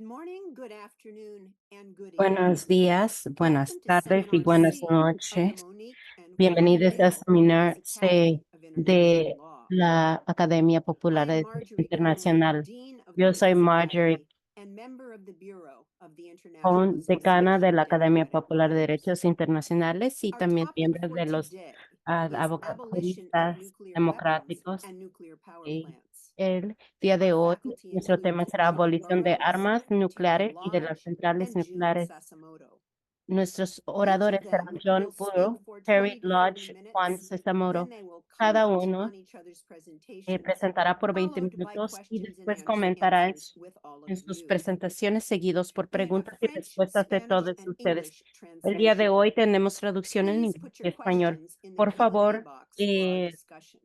Morning, good afternoon, and good evening. Buenos días, buenas Welcome to tardes y Seminar buenas C of the noches. Monique and Juan Bienvenidos a Liao Seminar Mendes C Academy of International de Law. la Academia I Popular am de Derecho Marjorie Cohen, Internacional. Dean of the Yo soy Mendes Marjorie Academy and member of the Bureau of the International Cohn, decana de Association la of Academia Democratic Popular de Lawyers. Derechos Internacionales y Our también topic miembro for de los today is abolition of juristas nuclear weapons democráticos. and nuclear power Y plants. el día Our de hoy, faculty nuestro tema includes será John abolición de Burroughs, armas Terry nucleares y de las Lodge, centrales and June nucleares. Sasimoto. Nuestros Each oradores of serán them will John speak Burrow, for Terry 20 to 30 Lodge, Juan minutes, then Cesamoro. they will Cada comment uno on each other's presentations, presentará por 20 followed by minutos y questions and después answer comentará answers with all of en sus you. presentaciones seguidos por We have a preguntas y French, respuestas de Spanish, todos and ustedes. English El día de translation. hoy tenemos traducción en Please inglés put y your español. questions in the Por Q&A favor, box for our discussion.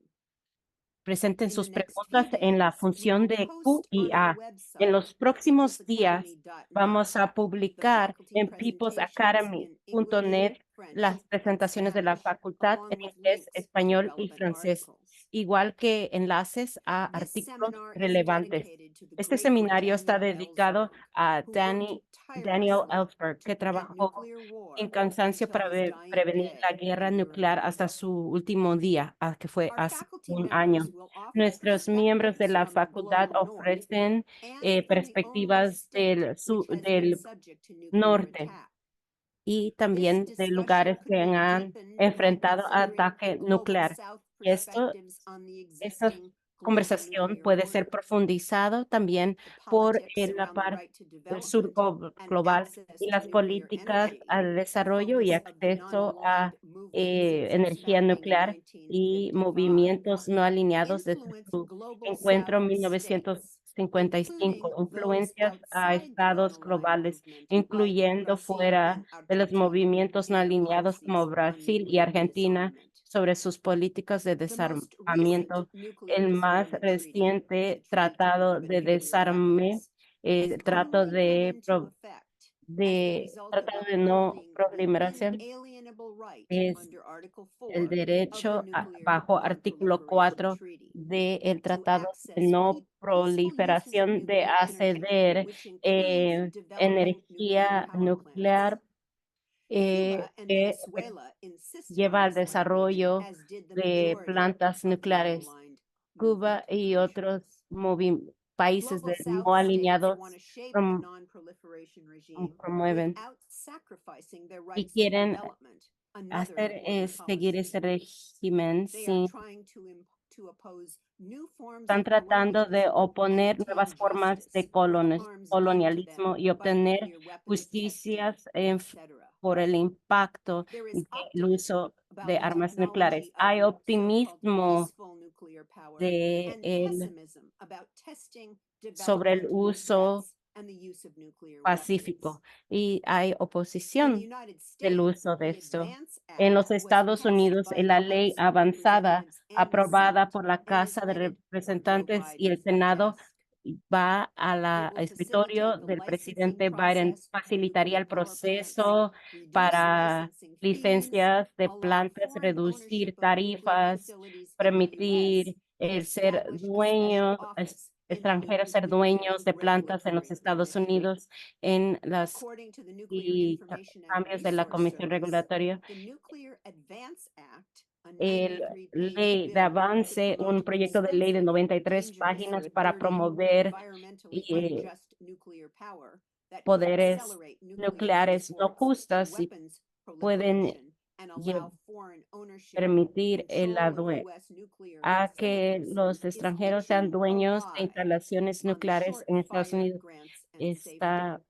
presenten In the sus next preguntas few en la days, we función will de Q post y on our A. En website los at próximos días peoplesacademy.net vamos a the publicar faculty en presentations in English, peoplesacademy.net French, las and presentaciones de la Spanish, facultad en along with inglés, links to the español y relevant francés, articles. igual que enlaces a This artículos seminar is relevantes. dedicated to the Este great seminario está Daniel dedicado Ellsberg, a who worked Daniel tirelessly Ellsberg, to que prevent trabajó nuclear sin war cansancio until para his dying prevenir la day a guerra year nuclear ago. hasta su último día, que fue Our hace faculty un año. members will offer Nuestros miembros de perspectives la from the facultad global north ofrecen and from the only perspectivas state which has been del subject to nuclear norte attack. y This también de discussion lugares could que be han deepened by enfrentado considering ataque global nuclear. south Y perspectives on the esta existing global conversación nuclear puede ser order, profundizado también the por politics la around the parte right to del sur development and global access y to las nuclear políticas energy, al a desarrollo y focus of the acceso a non-aligned movement since its energía founding in nuclear y 1955, movimientos no alineados desde influence su global encuentro south en states, 1955, including those influencias a outside the estados non-aligned globales, movement, like incluyendo Brazil fuera and de los Argentina, movimientos no in their alineados como policies on Brasil y nuclear Argentina disarmament. sobre sus políticas de The most recent desarmamiento. nuclear El más disarmament treaty, the reciente Treaty to tratado Prohibit de Nuclear desarme, Weapons, has trato only come into effect as the result of tratado de no upholding the proliferación, inalienable right es under Article el 4 of the derecho Nuclear bajo artículo Non-Proliferation 4 Treaty del to Tratado de access No peaceful uses of Proliferación de nuclear energy, acceder which includes developing nuclear energía power plants. nuclear Cuba and que Venezuela insisted on lleva al this language, desarrollo as did the de majority plantas of the nucleares. non-aligned Cuba movement y otros countries. países Global South no states want alineados to shape the prom- non-proliferation regime promueven without sacrificing their y rights to quieren development, another hacer important seguir policy. ese régimen They are sin trying to oppose new forms están of tratando de colonialism and oponer nuevas obtain formas de justice for the harms done to them colonialismo y by obtener nuclear weapons testing, justicias etc. por el impacto There is del optimism uso about de the armas nucleares. technology of Hay so-called optimismo peaceful nuclear power de and el, pessimism about testing, sobre el development, uso threats, and the use of nuclear weapons. pacífico y hay In the oposición United del States, uso de the esto. ADVANCE En Act los was Estados passed Unidos, by la the ley House of avanzada Representatives and the aprobada Senate por la and is Casa de headed for Joe Representantes y el Biden's Senado desk. va It al will escritorio facilitate the del licensing presidente Biden, process for facilitaría nuclear el power plants, proceso reduce para licensing fees, licencias de allow plantas, foreign ownership reducir of nuclear tarifas, facilities in the U.S., permitir and el ser establish a special dueños, office in the extranjeros ser Nuclear dueños de plantas en los Regulatory Estados Commission. Unidos en las According to the Nuclear y Information and cambios de la Resource Comisión Service, Regulatoria. the Nuclear Advance Act, a El 93-page ley de bill to avance, un promote proyecto de ley de expensive, 93 dangerous, páginas para dirty, and promover environmentally eh, unjust nuclear power that could poderes accelerate nuclear nucleares no exports and justas y weapons pueden proliferation and lle- allow foreign ownership, permitir control of U.S. nuclear a que facilities, los is extranjeros sean hitching a dueños de ride instalaciones on the nucleares short en Estados fire Unidos. grants and safety. Esta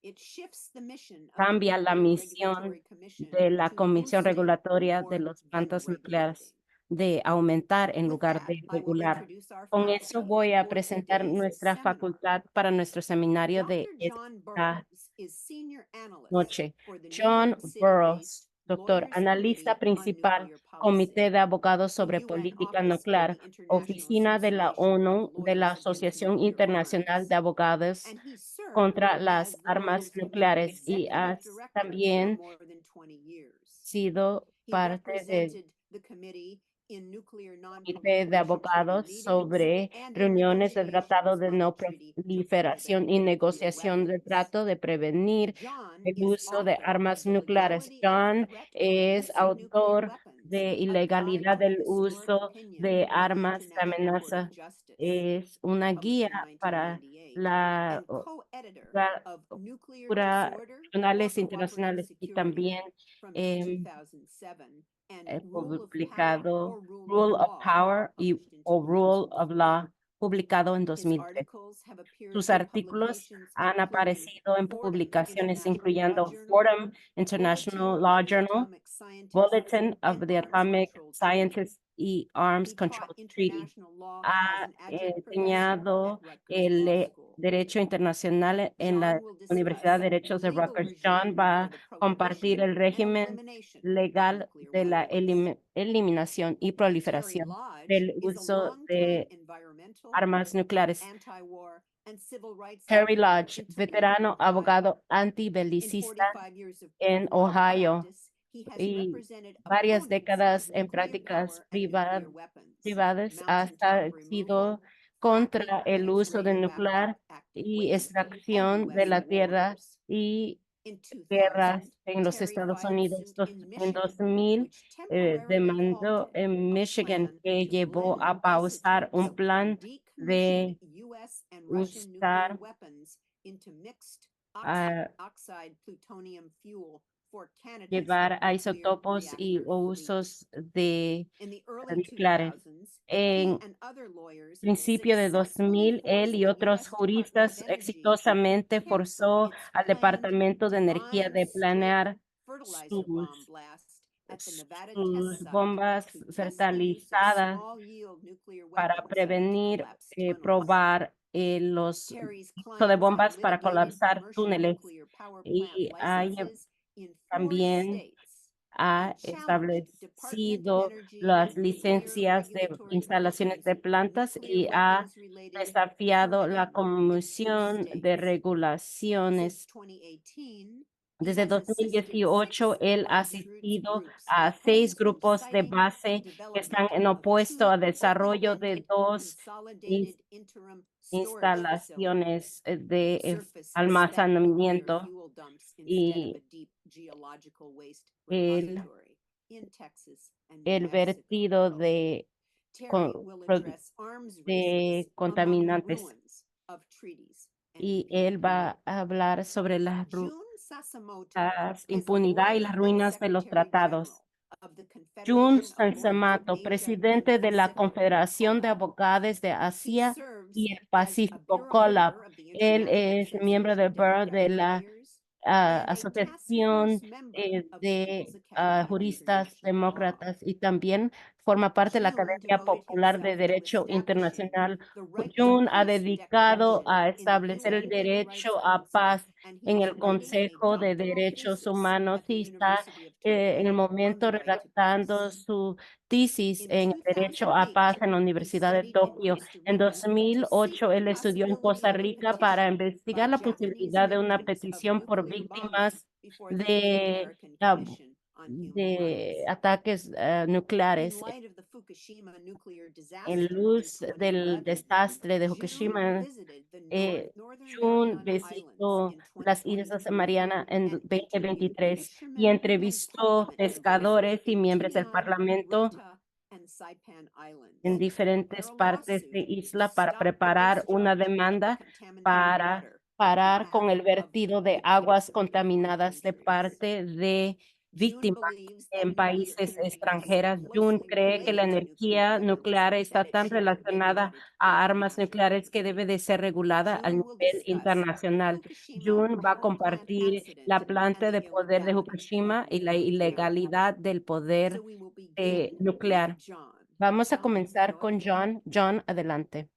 It shifts the mission of the cambia la Nuclear misión Regulatory Commission de la to Comisión boosting Regulatoria de more las than plantas regulating. nucleares, de aumentar en With lugar that, de I will regular. introduce our Con eso faculty voy a for presentar today's nuestra seminar. facultad para nuestro seminario de Dr. John esta Burroughs is Senior Analyst noche. for the New John York City-based Burroughs, doctor, Lawyers analista Committee on principal, Nuclear Comité Policy, de Abogados the sobre UN Política Office of the Nuclear, International Oficina de la Association of ONU, de la Lawyers Against Asociación Nuclear Internacional de Arms, Abogados and he served contra las as the armas Lawyers Committee nucleares y Executive has Director for también more than 20 years. sido He parte de represented the committee Comité de abogados sobre reuniones del Tratado de No Proliferación y negociación del Trato de prevenir el uso de armas nucleares. John es autor de ilegalidad del uso de armas de amenaza. Es una guía para la, la tribunales internacionales y también em, publicado Rule of Power o Rule of Law, publicado en 2003. Sus artículos han aparecido en publicaciones incluyendo Fordham International Law Journal, Bulletin of the Atomic Scientists y Arms Control Treaty. Ha enseñado el derecho internacional en la Universidad de Derechos de Rutgers. John va a compartir el régimen legal de la eliminación y proliferación del uso de armas nucleares. Terry Lodge, veterano abogado antibelicista en Ohio y varias décadas en prácticas privadas, ha sido contra el uso de nuclear y extracción de la tierra y guerras en los Estados Unidos. En 2000, demandó en Michigan que llevó a pausar un plan de usar a llevar a isótopos y usos de nucleares. En principio de 2000, él y otros juristas exitosamente forzó al Departamento de Energía de planear sus, sus bombas fertilizadas para prevenir, probar los uso de bombas para colapsar túneles y también ha establecido las licencias de instalaciones de plantas y ha desafiado la Comisión de Regulaciones. Desde 2018, él ha asistido a 6 grupos de base que están en opuesto al desarrollo de 2 instalaciones de almacenamiento y el, el vertido de, de contaminantes. Y él va a hablar sobre la impunidad y las ruinas de los tratados. Jun Sansamato, presidente de la Confederación de Abogados de Asia y el Pacífico, COLAB. Él es miembro del Board de la Asociación de Juristas Demócratas y también forma parte de la Academia Popular de Derecho Internacional. Jun ha dedicado a establecer el derecho a paz en el Consejo de Derechos Humanos y está en el momento redactando su tesis en Derecho a Paz en la Universidad de Tokio. En 2008, él estudió en Costa Rica para investigar la posibilidad de una petición por víctimas de, de ataques nucleares. En luz del desastre de Fukushima, Jun visitó las Islas Marianas en 2023 y entrevistó pescadores y miembros del Parlamento en diferentes partes de isla para preparar una demanda para parar con el vertido de aguas contaminadas de parte de víctimas en países extranjeros. Jun cree que la energía nuclear está tan relacionada a armas nucleares que debe de ser regulada a nivel internacional. Jun va a compartir la planta de poder de Fukushima y la ilegalidad del poder nuclear. Vamos a comenzar con John. John, adelante.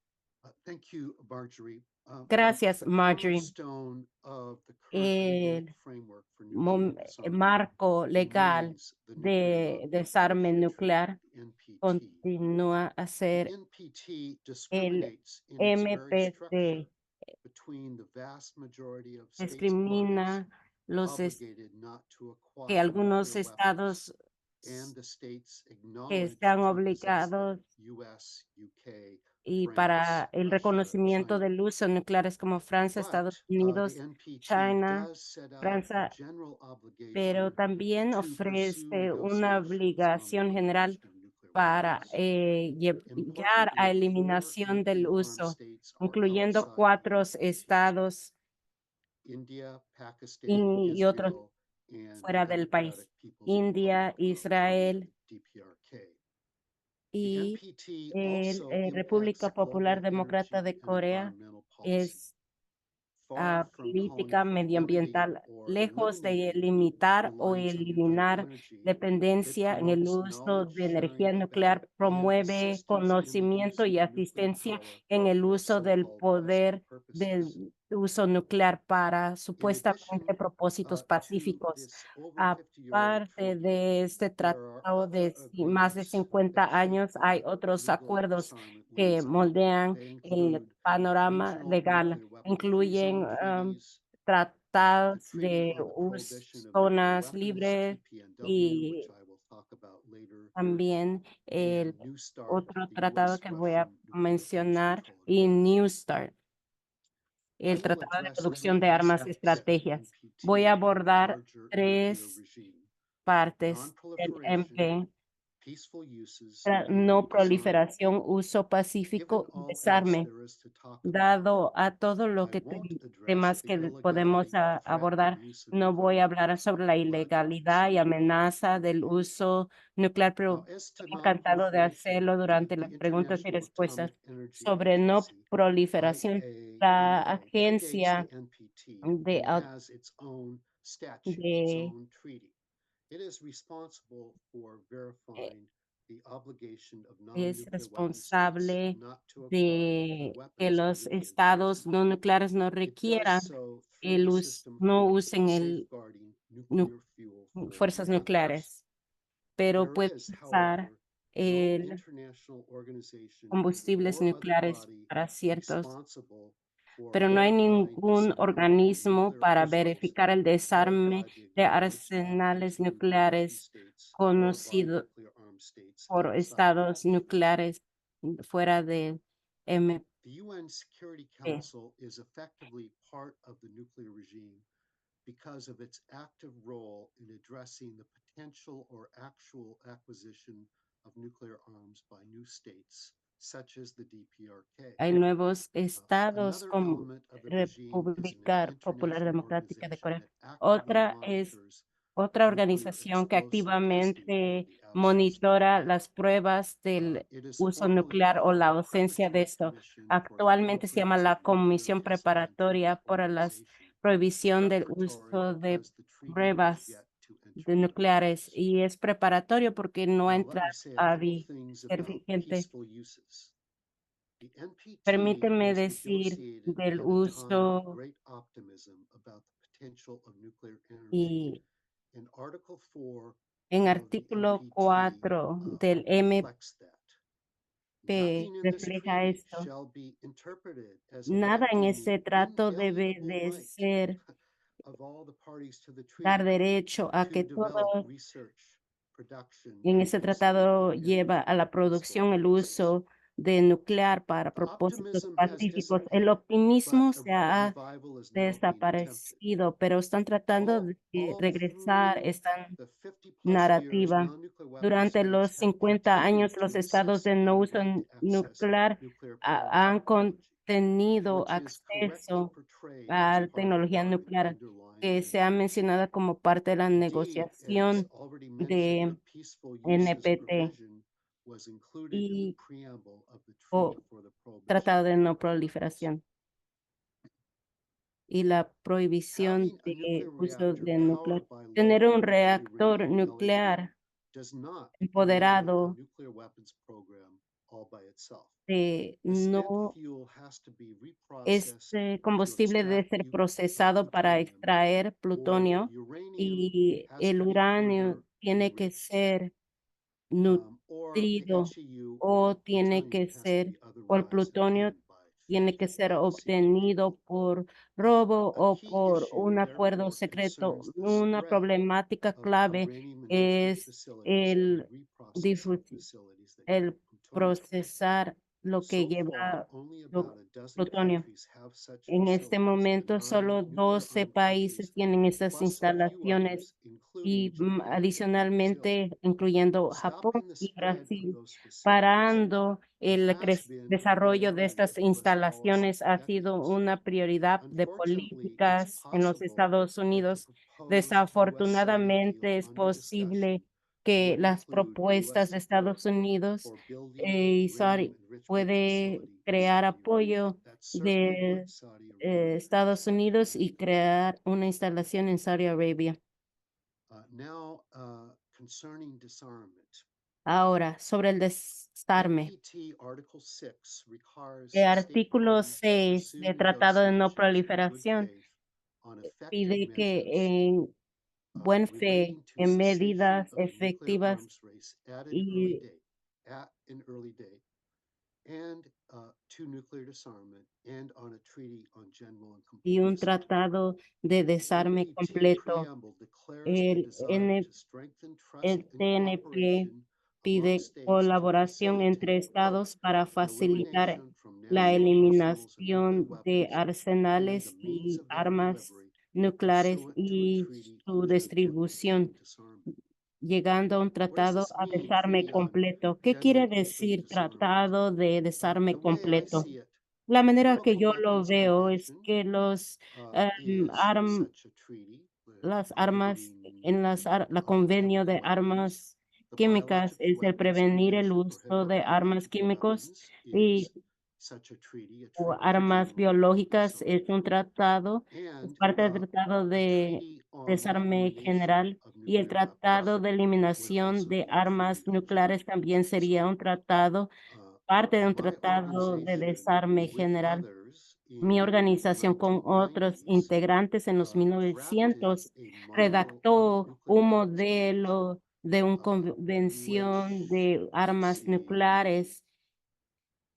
Gracias, Marjorie. El marco legal de desarme nuclear continúa a ser el MPT. Discrimina que algunos estados que sean obligados y para el reconocimiento del uso nucleares como Francia, Estados Unidos, China, Francia, pero también ofrece una obligación general para llegar a eliminación del uso, incluyendo 4 estados y otros fuera del país: India, Israel y República Popular Demócrata de Corea. Es política medioambiental, lejos de limitar o eliminar dependencia en el uso de energía nuclear, promueve conocimiento y asistencia en el uso del poder del uso nuclear para supuestamente propósitos pacíficos. Aparte de este tratado de más de 50 años, hay otros acuerdos que moldean el panorama legal, incluyen tratados de zonas libres y también el otro tratado que voy a mencionar, y New START, el Tratado de Reducción de Armas y Estrategias. Voy a abordar 3 partes del MP: no proliferación, uso pacífico y desarme. Dado a todo lo que temas que podemos abordar, no voy a hablar sobre la ilegalidad y amenaza del uso nuclear, pero estoy encantado de hacerlo durante las preguntas y respuestas sobre no proliferación. La Agencia de, de eh, es responsable de que los estados no nucleares no requieran no usen nu- fuerzas nucleares, pero pueden usar el combustibles nucleares para ciertos, pero no hay ningún organismo para verificar el desarme de arsenales nucleares conocido por estados nucleares fuera de The UN Security MP. Council is effectively part of the nuclear regime because of its active role in addressing the potential or actual acquisition of nuclear arms by new states, such as the DPRK. Hay nuevos estados Another como element of the regime is an República Popular international Democrática de organization Corea. that actively Otra es monitors otra nuclear organización que explosive testing in activamente the outsourced monitora environment. las pruebas del It is uso formally nuclear o called la the ausencia de Preparatory esto. Commission for the Actualmente se llama la Comprehensive Nuclear Comisión Testing and Preparatoria Treaty para la Organization. prohibición del Preparatory uso de because the treaty has pruebas yet to enter de into nucleares, force. y es preparatorio porque no Now, let entra me say a a couple things ser about vigente. peaceful uses. The NPT Permíteme was decir negotiated del at a time of uso great optimism about the potential of nuclear energy. y And Article 4 en of the artículo NPT 4 del MP reflects that. Nothing in this refleja treaty esto. shall be interpreted as Nada en affecting the ese trato debe inalienable de right ser of all the parties to the dar treaty derecho a to que develop todo research, production, en and ese use of tratado nuclear lleva energy a la for peaceful producción, el purposes. uso de nuclear para The propósitos optimism has pacíficos. El dissipated, but optimismo a se ha revival is now being attempted. desaparecido, pero están tratando de regresar Through esta the 50-plus years, narrativa. non-nuclear weapon Durante los states have 50 continued años, to los estados insist de no on the uso right to access nuclear nuclear power han technology, tenido which is correctly acceso portrayed as a la part of the tecnología bargain nuclear, underlying que the se ha NPT. mencionado como parte de la Indeed, as negociación already mentioned, de the peaceful uses NPT provision was included in the y preamble of the o Treaty for the Prohibition Tratado de of no Nuclear Weapons. proliferación y la prohibición Having a nuclear de uso reactor de nuclear. powered by Tener un low-enriched reactor uranium LNG nuclear does not enable a empoderado nuclear weapons program all by itself. The spent no fuel has to be reprocessed Este to combustible debe extract ser procesado para plutonium, extraer or plutonio, uranium y has el to be uranio further tiene que enriched, ser or the nutrido, HEU or o tiene plutonium que has to ser, be o el otherwise plutonio obtained by tiene theft que ser or seizure. obtenido por robo A o key por issue una acuerdo secreto. Una problemática clave es el, el procesar lo que lleva plutonio. En este momento, solo 12 países tienen esas instalaciones y adicionalmente, incluyendo Japón y Brasil, parando el desarrollo de estas instalaciones ha sido una prioridad de políticas en los Estados Unidos. Desafortunadamente, es posible que las propuestas de Estados Unidos y Saudi puede crear apoyo de Estados Unidos y crear una instalación en Saudi Arabia. Concerning disarmament. Ahora, sobre el desarme. NPT Article 6 requires El state artículo parties to 6 pursue del Tratado de No negotiations in good Proliferación faith on effective pide que measures en buen fe, relating to en cessation medidas of the nuclear efectivas arms race at y an early date, and to nuclear disarmament and on a treaty on general and complete un disarmament. tratado de The desarme NPT completo. preamble declares the El, desire to strengthen trust el and TNP cooperation among pide states to colaboración entre facilitate estados para the facilitar elimination from la national arsenals of nuclear eliminación de weapons and the arsenales means y of their armas delivery nucleares pursuant to a y treaty on su general and distribución, complete disarmament. llegando a un What does tratado this a mean desarme beyond completo. ¿Qué general quiere and complete decir disarmament? tratado de The desarme way I completo? see it, La the manera que Chemical yo lo Weapons veo es Convention que is armas such a treaty las armas prohibiting en la convenio de chemical weapons. armas The químicas Biological es el Weapons prevenir el Convention uso de armas prohibiting biological químicos weapons y is such a treaty, a o treaty on armas general and complete biológicas. disarmament. Es un tratado, es And parte del tratado a de treaty on the desarme elimination general, of y el nuclear tratado weapons de would eliminación also de be a armas treaty on nucleares general and también complete sería un disarmament. tratado, parte de un My tratado de organization, desarme with general. others Mi in the organización con otros 1990s, integrantes en los drafted 1900 a model redactó nuclear un weapons convention modelo de una in convención which, de let's armas see, nucleares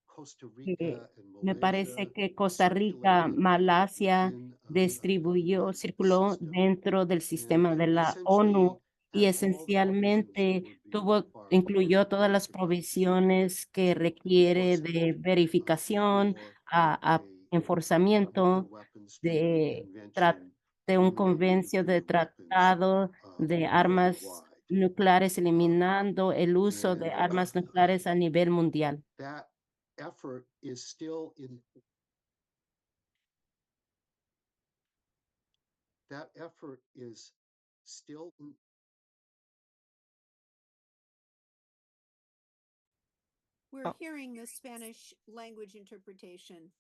Costa que Rica and me Malaysia parece que Costa Rica, circulated Malasia within the circuló system. dentro del sistema And de it la essentially ONU y had all the provisions that esencialmente would be required incluyó todas las to practice provisiones que requiere de enforcement verificación, for a nuclear enforzamiento weapons treaty de, convention de un eliminating convenio de nuclear weapons tratado de armas worldwide. nucleares, eliminando el uso de And armas nucleares a nivel mundial. that effort is still in that effort is still in, We're hearing the Spanish language interpretation.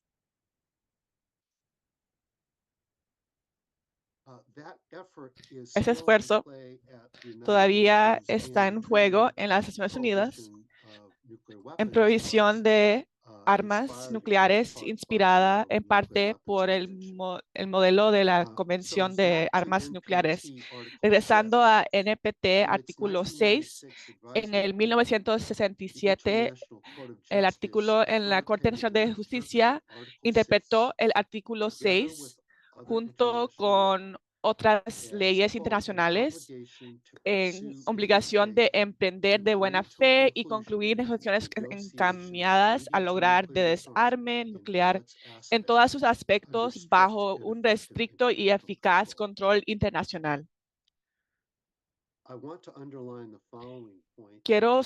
that effort is Ese still in esfuerzo play at the United todavía Nations está in en juego en las the Naciones Unidas prohibition of nuclear en weapons, provisión de armas inspired in nucleares part by inspirada the en Nuclear parte Weapons por Convention. el modelo de la So Convención de back to Armas Nucleares. NPT Article Regresando 6. a NPT, In its artículo 6, 1996 en advisory el opinion, the 1967, International Court of el Justice artículo en la Corte authoritatively Nacional de interpreted Justicia Article interpretó 6 el artículo together with 6 other junto international con law otras as, leyes quote, an internacionales obligation to en pursue in good obligación de faith emprender and de bring buena to a fe y conclusion concluir negociaciones negotiations encaminadas a leading to lograr de nuclear disarmament desarme in all nuclear its en todos aspects sus under aspectos strict bajo and un effective restricto y international eficaz control. control internacional. I want to underline the following point, Quiero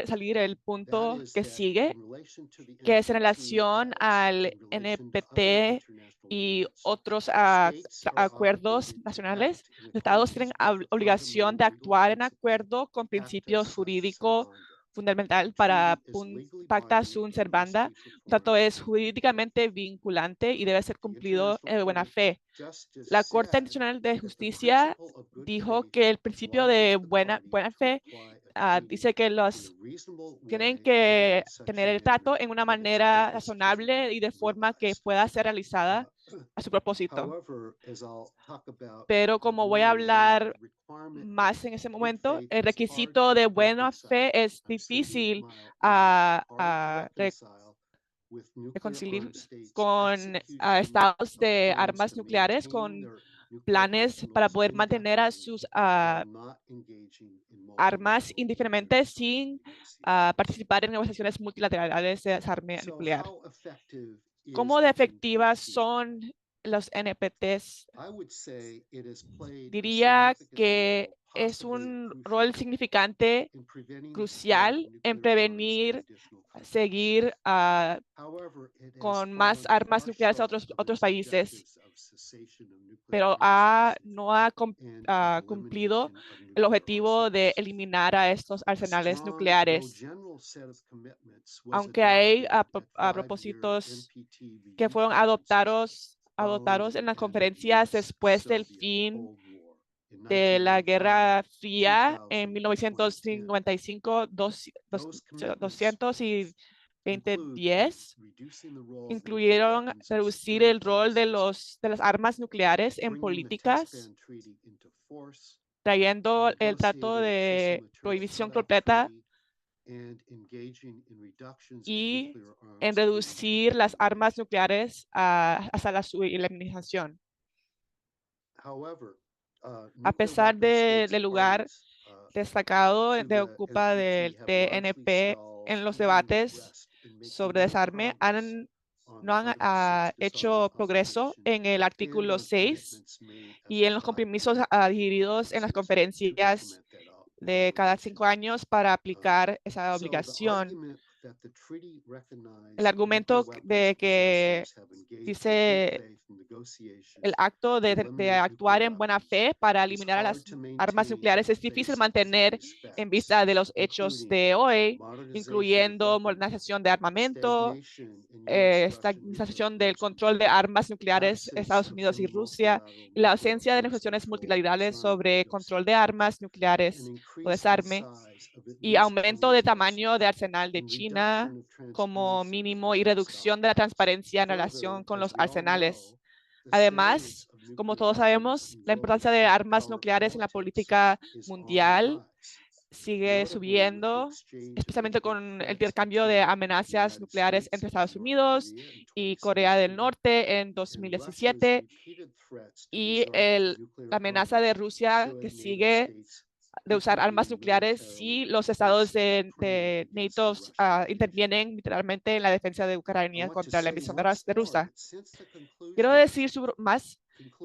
salir el that punto is que that sigue, in relation to the que es en NPT relación as al in relation to other NPT international y agreements, otros states are acuerdos obligated to nacionales. act in Los estados tienen accordance with the obligación fundamental de legal actuar en principles of acuerdo con pacta principios sunt jurídicos servanda. fundamental The para treaty is legally pacta binding sunt and must servanda. be Un trato performed es in good faith. jurídicamente vinculante y debe ser The cumplido International de Court buena of fe. Justice La Corte said Internacional de that the Justicia principle of good dijo faith que el principio de obliges the buena parties to fe apply a treaty dice que in a los reasonable tienen way and que in such tener a el manner trato en una that its manera purpose can be razonable y de forma que realized. pueda ser realizada a su propósito. However, as I'll talk about Pero como voy a more later, hablar the requirement of más en ese good momento, faith el is hard requisito de to buena reconcile. fe es I'm stating difícil hard to a reconcile with nuclear reconciliar armed states con executing estados de plans armas to nucleares, maintain con their planes para poder mantener a sus armas indefinidamente sin participar en negociaciones multilaterales de desarme nuclear. ¿Cómo de efectivas son los NPTs? Diría que es un rol significante, crucial en prevenir, seguir con más armas nucleares a otros países, pero no ha cumplido el objetivo de eliminar a estos arsenales nucleares. Aunque hay propósitos que fueron adoptados en las conferencias después del fin de la Guerra Fría en 1955, 200 y 2010, incluyeron reducir el rol de las armas nucleares en políticas, trayendo el trato de prohibición completa y en reducir las armas nucleares hasta su eliminación. A pesar del lugar destacado de ocupa del TNP en los debates sobre desarme, no han hecho progreso en el artículo 6 y en los compromisos adheridos en las conferencias de cada 5 años para aplicar esa obligación. El argumento de que dice el acto de actuar en buena fe para eliminar a las armas nucleares es difícil mantener en vista de los hechos de hoy, incluyendo modernización de armamento, estabilización del control de armas nucleares Estados Unidos y Rusia, y la ausencia de negociaciones multilaterales sobre control de armas nucleares o desarme, y aumento de tamaño de arsenal de China como mínimo y reducción de la transparencia en relación con los arsenales. Además, como todos sabemos, la importancia de armas nucleares en la política mundial sigue subiendo, especialmente con el intercambio de amenazas nucleares entre Estados Unidos y Corea del Norte en 2017 y la amenaza de Rusia que sigue de usar armas nucleares si los estados de NATO intervienen literalmente en la defensa de Ucrania contra la invasión de Rusia. Quiero decir más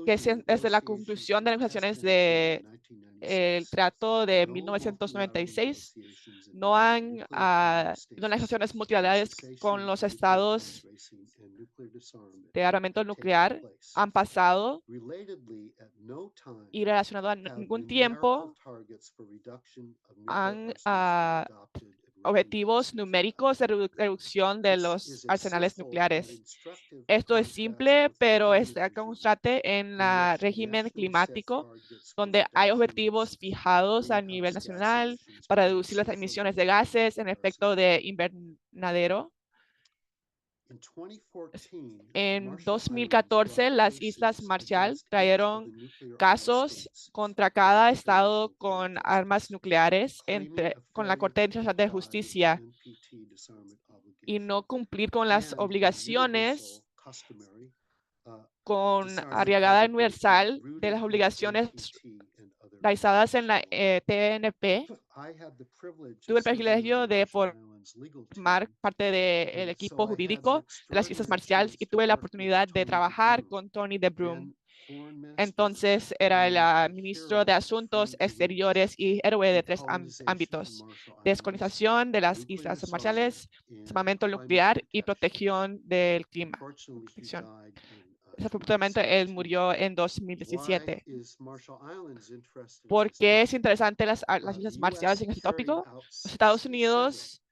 que desde la conclusión de las negociaciones del Trato de 1996, no han habido negociaciones multilaterales con los estados de armamento nuclear han pasado y relacionado a ningún tiempo han objetivos numéricos de reducción de los arsenales nucleares. Esto es simple, pero está constante en el régimen climático, donde hay objetivos fijados a nivel nacional para reducir las emisiones de gases en efecto de invernadero. En 2014, las Islas Marshall trajeron casos contra cada estado con armas nucleares con la Corte Internacional de Justicia y no cumplir con las obligaciones con arriagada universal de las obligaciones realizadas en la TNP. Tuve el privilegio de formar parte del equipo jurídico de las Islas Marshall y tuve la oportunidad de trabajar con Tony DeBruym. Entonces era el ministro de Asuntos Exteriores y héroe de 3 ámbitos: descolonización de las Islas Marshalles, armamento nuclear y protección del clima. Desafortunadamente, él murió en 2017. ¿Por qué es interesante las Islas Marshall en este tópico? Los Estados Unidos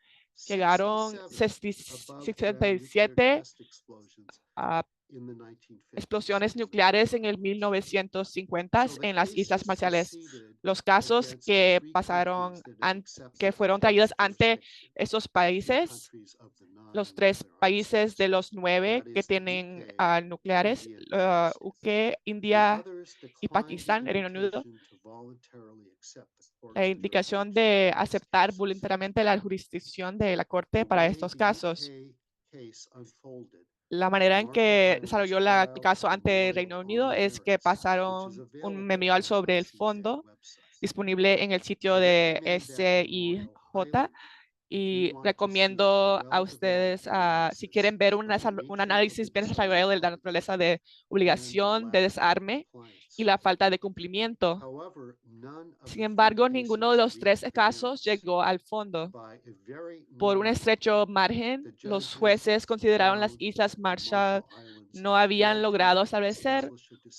llegaron 67 explosiones nucleares en el 1950 en las Islas Marshall. Los casos que pasaron, que fueron traídos ante esos países, los 3 países de los 9 que tienen nucleares, UK, India y Pakistán, Reino Unido, la indicación de aceptar voluntariamente la jurisdicción de la Corte para estos casos. La manera en que desarrolló el caso ante Reino Unido es que pasaron un memorial sobre el fondo disponible en el sitio de SIJ y recomiendo a ustedes, si quieren ver un análisis bien desarrollado de la naturaleza de obligación de desarme y la falta de cumplimiento. Sin embargo, ninguno de los tres casos llegó al fondo. Por un estrecho margen, los jueces consideraron las Islas Marshall no habían logrado establecer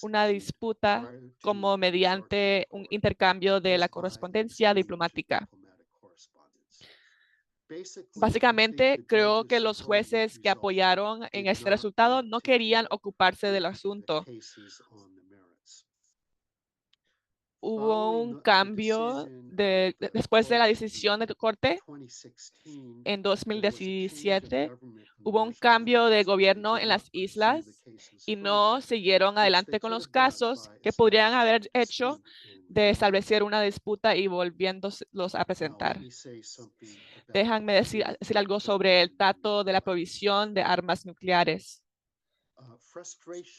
una disputa como mediante un intercambio de la correspondencia diplomática. Básicamente, creo que los jueces que apoyaron en este resultado no querían ocuparse del asunto. Hubo un cambio después de la decisión de corte en 2017. Hubo un cambio de gobierno en las islas y no siguieron adelante con los casos que podrían haber hecho de establecer una disputa y volviéndolos a presentar. Déjenme decir algo sobre el trato de la provisión de armas nucleares.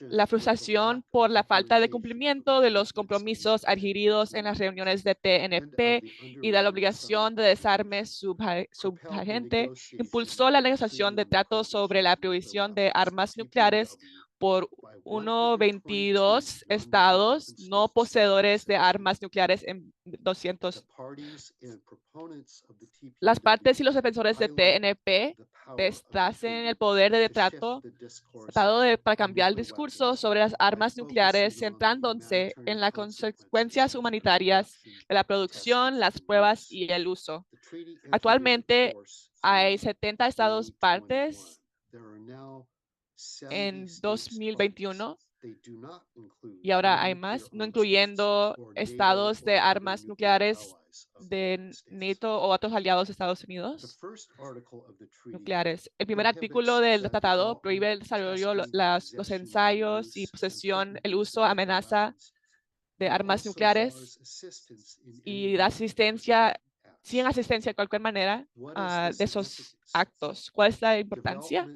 La frustración por la falta de cumplimiento de los compromisos adquiridos en las reuniones de TNP y de la obligación de desarme subjacente impulsó la negociación de tratos sobre la provisión de armas nucleares por 22 estados no poseedores de armas nucleares en 200. Las partes y los defensores de TNP destracen el poder de tratado para cambiar el discurso sobre las armas nucleares, centrándose en las consecuencias humanitarias de la producción, las pruebas y el uso. Actualmente hay 70 estados partes en 2021 y ahora hay más, no incluyendo estados de armas nucleares de NATO o otros aliados de Estados Unidos nucleares. El primer artículo del tratado prohíbe el desarrollo, los ensayos y posesión, el uso, amenaza de armas nucleares y la asistencia, sin asistencia de cualquier manera de esos actos. ¿Cuál es la importancia?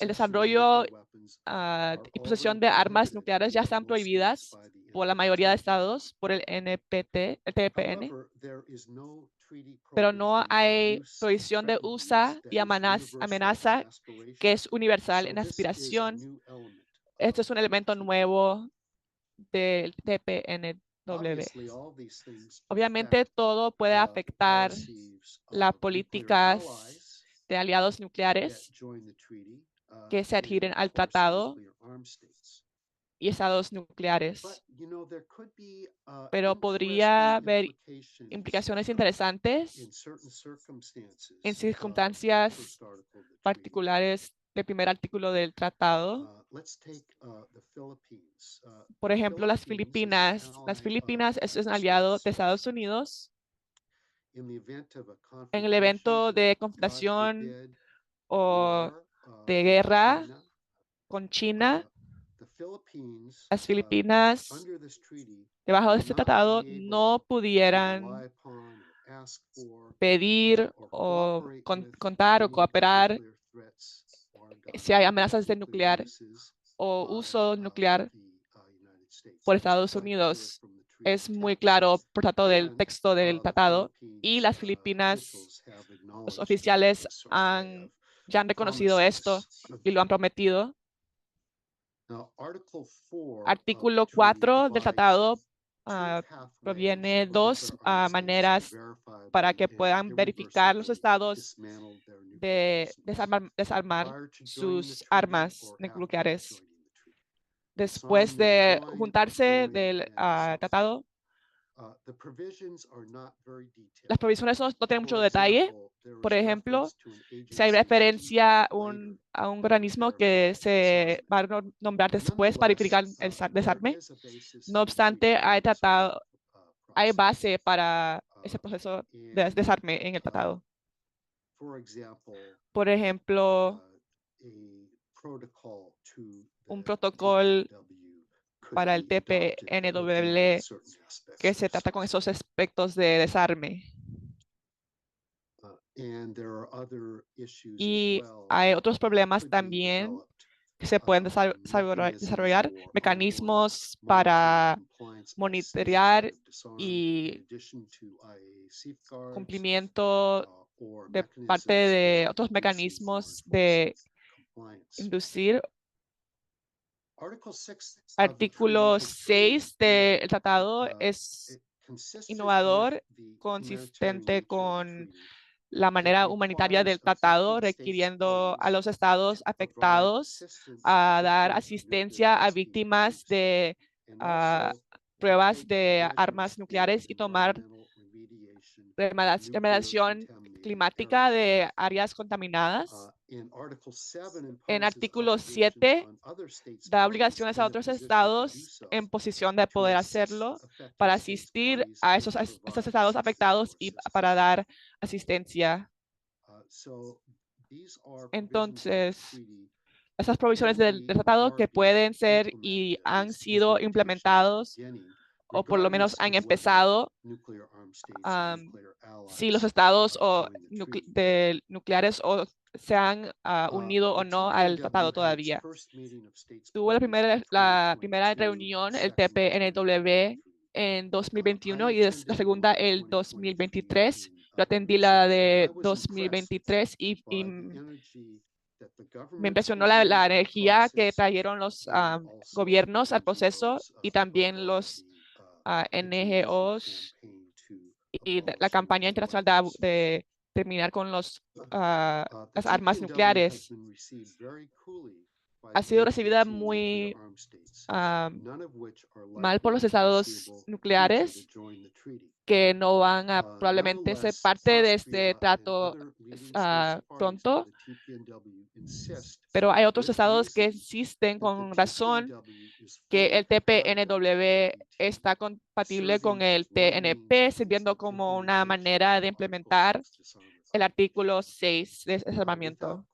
El desarrollo y posesión de armas nucleares ya están prohibidas por la mayoría de estados, por el NPT, el TPN, pero no hay prohibición de uso y amenaza que es universal en aspiración. Esto es un elemento nuevo del TPNW. Obviamente, todo puede afectar las políticas de aliados nucleares que se adhieren al tratado y estados nucleares. Pero podría haber implicaciones interesantes en circunstancias particulares del primer artículo del tratado. Por ejemplo, las Filipinas. Las Filipinas es un aliado de Estados Unidos. En el evento de confrontación o de guerra con China, las Filipinas, debajo de este tratado, no pudieran pedir o contar o cooperar si hay amenazas de nuclear o uso nuclear por Estados Unidos. Es muy claro por tanto del texto del tratado y las Filipinas, los oficiales ya han reconocido esto y lo han prometido. Artículo 4 del tratado proviene dos maneras para que puedan verificar los estados de desarmar sus armas nucleares. Después de juntarse del tratado, las provisiones no tienen mucho detalle. Por ejemplo, si hay referencia a un organismo que se va a nombrar después para verificar el desarme. No obstante, hay base para ese proceso de desarme en el tratado. Por ejemplo, un protocolo para el TPNW que se trata con esos aspectos de desarme. Y hay otros problemas también que se pueden desarrollar mecanismos para monitorear y cumplimiento de parte de otros mecanismos de inducir. Artículo 6 del tratado es innovador, consistente con la manera humanitaria del tratado, requiriendo a los estados afectados a dar asistencia a víctimas de pruebas de armas nucleares y tomar remediación climática de áreas contaminadas. En artículo 7 da obligaciones a otros estados en posición de poder hacerlo para asistir a estos estados afectados y para dar asistencia. Entonces, esas provisiones del tratado que pueden ser y han sido implementados o por lo menos han empezado si los estados nucleares o se han unido o no al tratado todavía. Tuvo la primera reunión, el TPNW, en 2021 y la segunda el 2023. Yo atendí la de 2023 y me impresionó la energía que trajeron los gobiernos al proceso y también los NGOs y la campaña internacional de terminar con las armas nucleares. Ha sido recibida muy mal por los estados nucleares que no van a probablemente ser parte de este trato pronto, pero hay otros estados que insisten con razón que el TPNW está compatible con el TNP, sirviendo como una manera de implementar el artículo 6 de desarmamiento.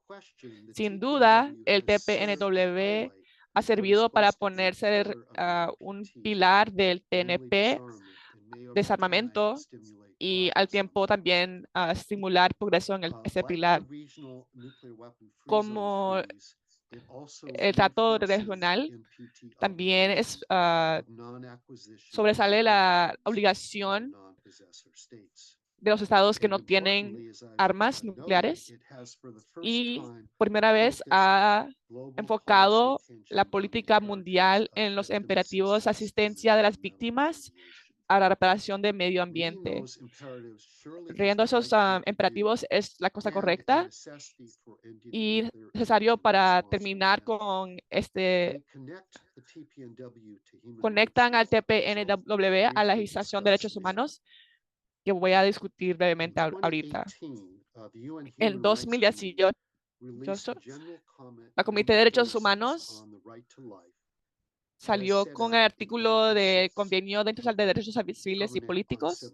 Sin duda, el TPNW ha servido para ponerse un pilar del TNP, desarmamento, y al tiempo también estimular progreso en ese pilar. Como el trato regional, también sobresale la obligación de los estados que no tienen armas nucleares y por primera vez ha enfocado la política mundial en los imperativos de asistencia de las víctimas a la reparación del medio ambiente. Riendo esos imperativos es la cosa correcta y necesario para terminar con conectan al TPNW a la legislación de derechos humanos, que voy a discutir brevemente ahorita. En 2018, la Comité de Derechos Humanos salió con el artículo del Convenio Internacional de Derechos Civiles y Políticos.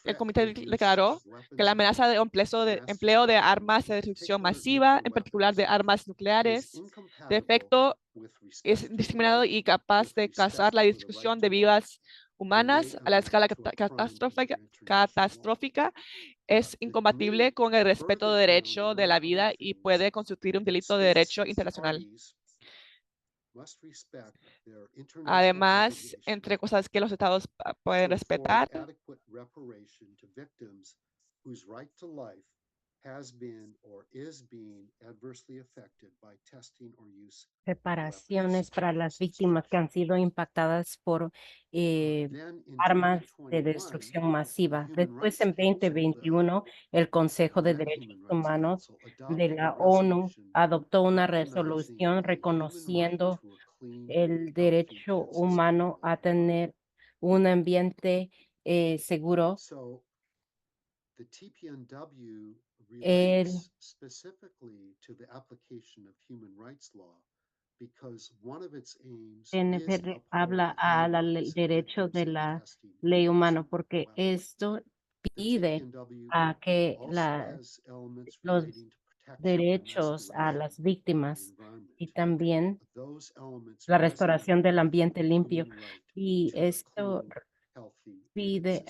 El comité declaró que la amenaza de empleo de armas de destrucción masiva, en particular de armas nucleares, de efecto es indiscriminado y capaz de causar la destrucción de vidas humanas a la escala catastrófica, es incompatible con el respeto del derecho de la vida y puede constituir un delito de derecho internacional. Además, entre cosas que los estados pueden respetar, reparaciones para las víctimas que han sido impactadas por armas de destrucción masiva. Después, en 2021, el Consejo de Derechos Humanos de la ONU adoptó una resolución reconociendo el derecho humano a tener un ambiente seguro. El TNP habla al derecho de la ley humana porque esto pide a que los derechos a las víctimas y también la restauración del ambiente limpio. Y esto pide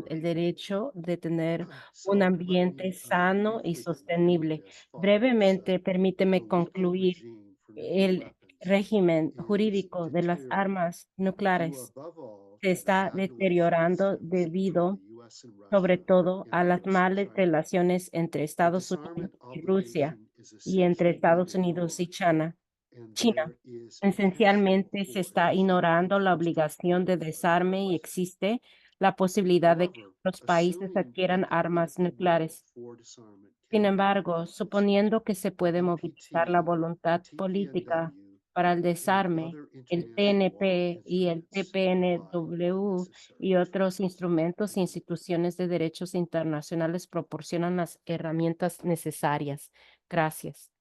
el derecho de tener So un let ambiente me sano y briefly conclude sostenible. as follows. Brevemente, The permíteme legal concluir. regime for nuclear El weapons régimen is jurídico de las deteriorating armas due nucleares above all se to the está bad deteriorando relations debido, between the US and sobre Russia todo, and a of las course malas China. relaciones entre The Estados Unidos disarmament y Rusia obligation is y entre essentially being Estados Unidos y ignored, China. and there is potential Esencialmente se for está ignorando la additional obligación de nuclear desarme y weapons. existe la posibilidad de que However, los países assuming adquieran that the armas political will nucleares. for disarmament Sin can be embargo, mobilized, suponiendo que se puede movilizar la NPT, voluntad the política TPNW, para el and desarme, other el international law TNP y el instruments provide TPNW the y necessary otros tools. instrumentos e instituciones de derechos internacionales proporcionan las herramientas necesarias. Gracias.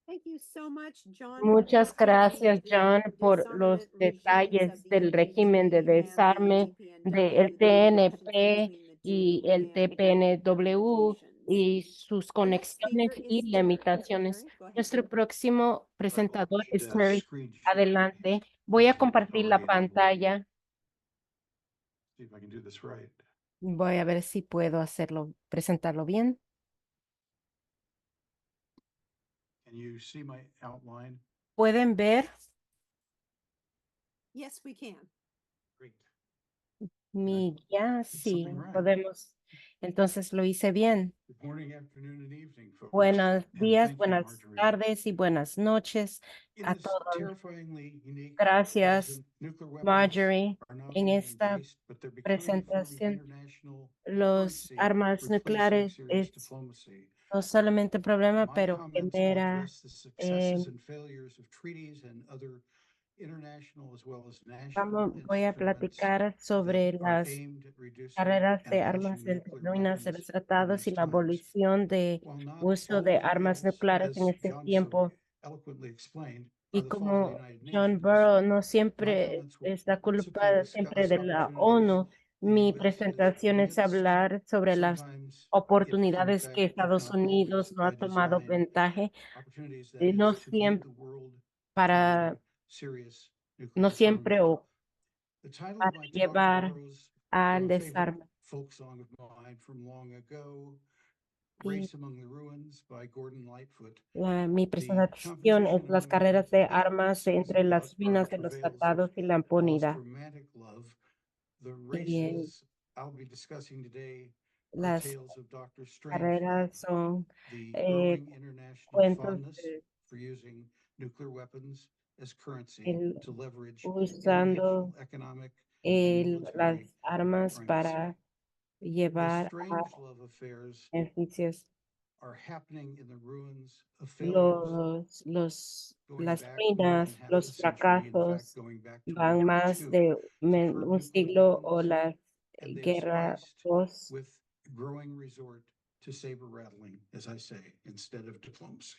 Thank you so much, John, for Muchas detailling gracias, the John, por los disarmament regimes of detalles the del régimen de NPT and the desarme del TPNW, the connections TNP between the y two, el and TPNW limitations. y sus Our next conexiones speaker y is limitaciones. Terry. Go ahead. Nuestro próximo presentador es Terry. Screen sharing. Adelante. Voy a This is compartir la already enabled. pantalla. See if I can do this right. Voy a ver si puedo presentarlo bien. Can you see my outline? ¿Pueden ver Yes, we can. Great. mi guía? Did Sí, something right. podemos. Entonces lo hice bien. Good morning, afternoon, and evening, folks. Buenos And días, thank you, buenas Marjorie. tardes y buenas noches In a this todos. terrifyingly unique Gracias, present, nuclear weapons Marjorie. are not En only esta embraced, but they're becoming from presentación, international los currency, armas replacing nucleares serious es diplomacy. no solamente un problema, My pero comments will genera address the successes and failures of treaties and other international as well as national voy a instruments platicar sobre that are las aimed at reducing carreras and de launching armas entre nuclear ruinas de weapons los in tratados y these la times. abolición de While not uso all de the armas wheels, nucleares en as este John tiempo. so eloquently explained, are Y the fault of the como United John Nations, Burrow no my siempre comments will es la culpa principally siempre discuss de la opportunities ONU, the mi US has presentación es missed, hablar sobre las sometimes, if in oportunidades que fact, if Estados not always, Unidos no ha by tomado design, ventaja, opportunities that no is to view siempre the world para, following serious nuclear no disarmament. siempre o The title para of my talk llevar borrows al from a favorite desarme. folk song of mine from long ago, Y Race Among the Ruins by Gordon Lightfoot. mi The presentación es composition las among carreras de what armas songs entre about las are ruinas the de los travails of tratados y la lost impunidad. romantic love. The Y races I'll be discussing today are las tales of Doctor Strangelove, carreras son the growing international cuentos fondness for using nuclear weapons as currency el- to leverage usando international economic and las military armas primacy. para The llevar a Strangelove affairs beneficios are happening in the ruins of failures going las back more than ruinas, half a los century, in fact, fracasos going back to van World War más II, de for un nuclear siglo o weapons, la and they are guerra spiced 2 with growing resort to saber rattling, as I say, instead of diplomacy.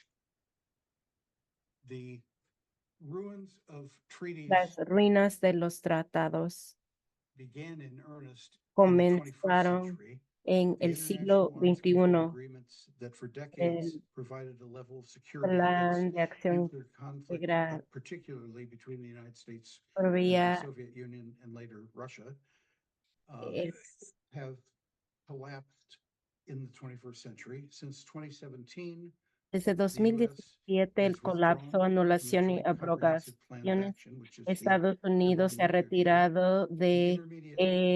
The ruins of treaties las ruinas de los tratados began in earnest in the 21st comenzaron century. en The el siglo international arms control XXI. agreements that for decades El provided a level of security against plan de acción nuclear conflict, integral particularly between the United States and the proveía Soviet Union and later Russia, el have collapsed in the 21st century. Since 2017, Desde the US 2017, el has colapso, withdrawn from the anulación y Joint Comprehensive Plan of abrogaciones, Action, which is the Estados Unidos Iran se ha Nuclear Treaty, retirado the de Intermediate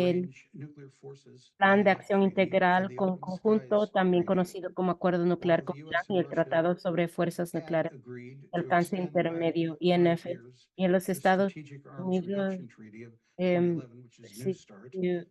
el Range Nuclear Forces Plan de INF Acción Treaty, and Integral the Open Conjunto, Skies también Treaty. conocido como Acuerdo Nuclear While con the Irán, US y and el Russia Tratado sobre Fuerzas had Nucleares agreed de to Alcance extend by Intermedio, 5 INF, years y en los the Estados Strategic Arms Unidos Reduction Treaty of em, 2011, which is New sí, START. y,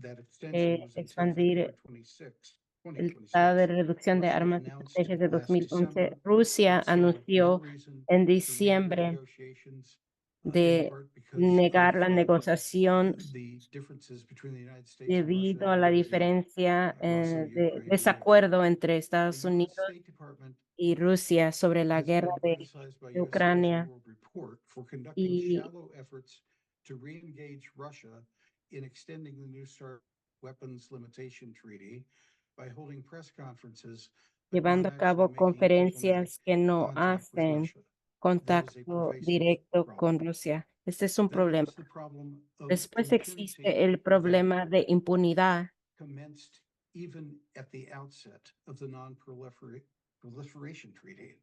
That extension was until expandir February 26, el Tratado de 2026. Reducción de Russia Armas y announced Estrategias de last 2011. December Rusia it saw no anunció reason en to reenter diciembre negotiations, in de part because negar of la negociación the differences between the United States and Russia debido a la over the diferencia de Russia-Ukraine war. desacuerdo entre The Estados US Unidos State Department y Rusia sobre la has guerra been criticized by de US News and Ucrania. World Report for conducting Y shallow efforts to re-engage Russia in extending the New START weapons limitation treaty by holding press conferences but llevando not a actually cabo making diplomatic conferencias que no contact with hacen Russia. contacto directo con Rusia. Este es un problema. Después existe el problema de impunidad. Commenced even at the outset of the Non-Proliferation Treaty.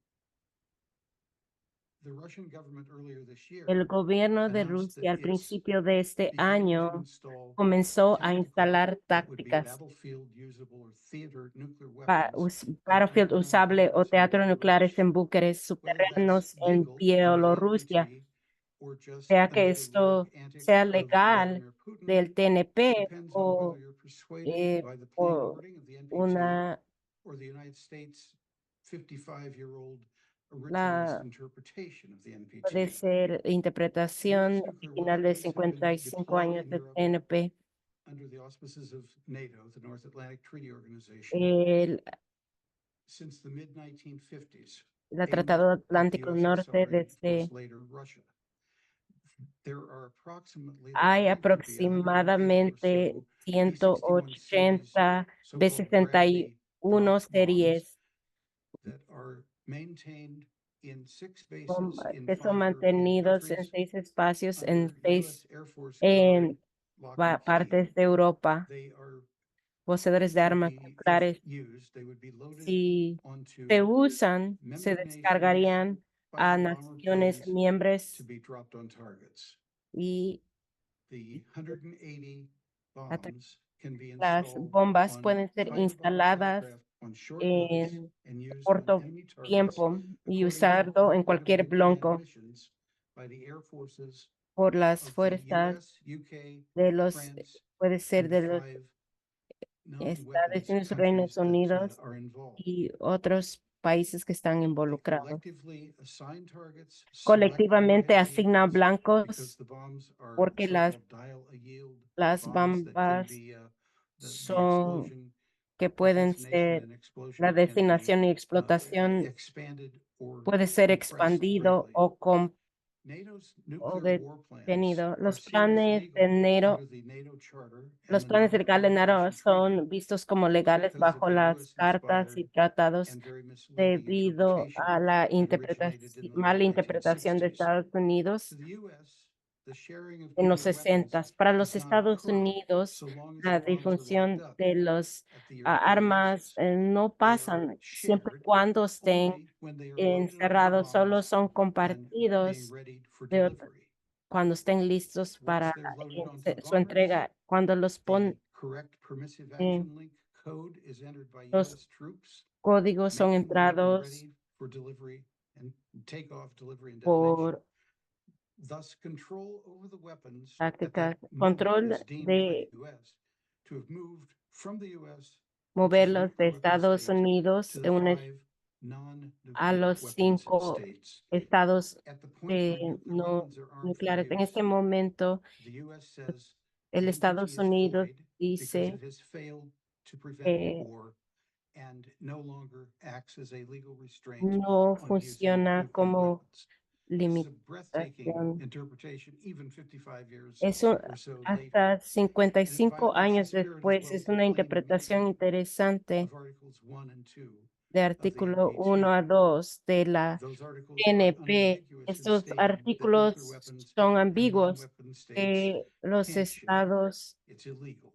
The Russian government earlier this year El gobierno de announced Rusia al that principio de este beginning to año install comenzó a tactical, instalar that would be tácticas battlefield usable or theater nuclear weapons battlefield underground usable o bunkers in teatros nucleares Belarus. en búnkeres Whether that's subterráneos en legal under the Bielorrusia, NPT or just sea que under the esto rogue antics sea of legal Vladimir Putin, del TNP depends on whether you're persuaded by the plain o wording of the NPT una or the United States 55-year-old originalist la interpretation of the NPT. puede ser interpretación US nuclear original de weaponry have been 55 deployed años in del Europe TNP. under the auspices of NATO, the North Atlantic Treaty Organization, El since the mid-1950s, la aimed Tratado at the Atlántico Norte USSR and, of desde course, later Russia. There are approximately, hay there's believed to be 180 or aproximadamente so B-61 series, 180 so-called Bradley B-61 drop bombs series that are maintained in 6 bases in que 5 son European mantenidos en countries 6 espacios en under 6 US Air Force en guard, lock and key. partes de Europa, They are poseedores de to armas be, if nucleares. used, they would be loaded Si onto se usan, se member nations descargarían a fighter bomber naciones planes miembros to be dropped on targets. y The 180 bombs can be las installed bombas on pueden ser fighter bomber instaladas aircraft on short notice en and used on corto enemy targets, tiempo y according to usarlo en authorized cualquier blanco admissions by the air forces por las of the fuerzas US, UK, de los, France, puede ser and the de los 5 Estados non-weapons Unidos, countries Reinos that Unidos are involved. y otros países que están They involucrados. collectively assign targets, select Colectivamente warhead asignan vehicles, blancos because the bombs are porque so-called dial-a-yield las bombs that can bombas be, the son explosion, que the pueden detonation ser, and explosion la can be, designación y explotación expanded or puede ser compressed expandido greatly. o NATO's o nuclear war plans detenido. are Los seen as planes legal de NATO, under the NATO Charter and los the planes legales de NATO Non-Proliferation son Treaty vistos como legales because of bajo the las cartas y US-inspired tratados and very misleading debido a interpretation la that originated in the mala late interpretación de 1960s. Estados To Unidos the US, the sharing of en los nuclear weapons 60. Para los does not Estados occur Unidos, so long as la the bombs are locked difusión up de los at the European armas bases. no They are pasan siempre y shared cuando estén only when they are loaded onto the encerrados, solo bombs son and being compartidos readied for de delivery. cuando estén listos Once para they're loaded onto su bombers, entrega. Cuando los the correct permissive action link code is entered by los US troops, códigos son making the weapon entrados ready for delivery and takeoff, delivery and detonation. por Thus, control over the weapons at tácticas, that moment control is deemed by de the US to have moved from the US, which is a moverlos de nuclear weapon Estados state, Unidos to the 5 a non-nuclear los weapons 5 states. estados At the point where nuclear no weapons are armed for nucleares. En use, este momento, the US says el the Estados NPT is Unidos void because dice it has failed to prevent que war and no longer acts as a legal restraint no on using funciona nuclear como weapons. This is a breathtaking limitación. interpretation, even 55 years Eso or so later. hasta 55 violates the años spirit as después well as es the una plain interpretación meaning interesante of Articles 1 and 2 de of the artículo NPT. 1 a 2 de la Those articles are TNP. unambiguous in Estos stating that nuclear artículos weapons son and ambiguos non-weapon states que los can't share. estados It's illegal.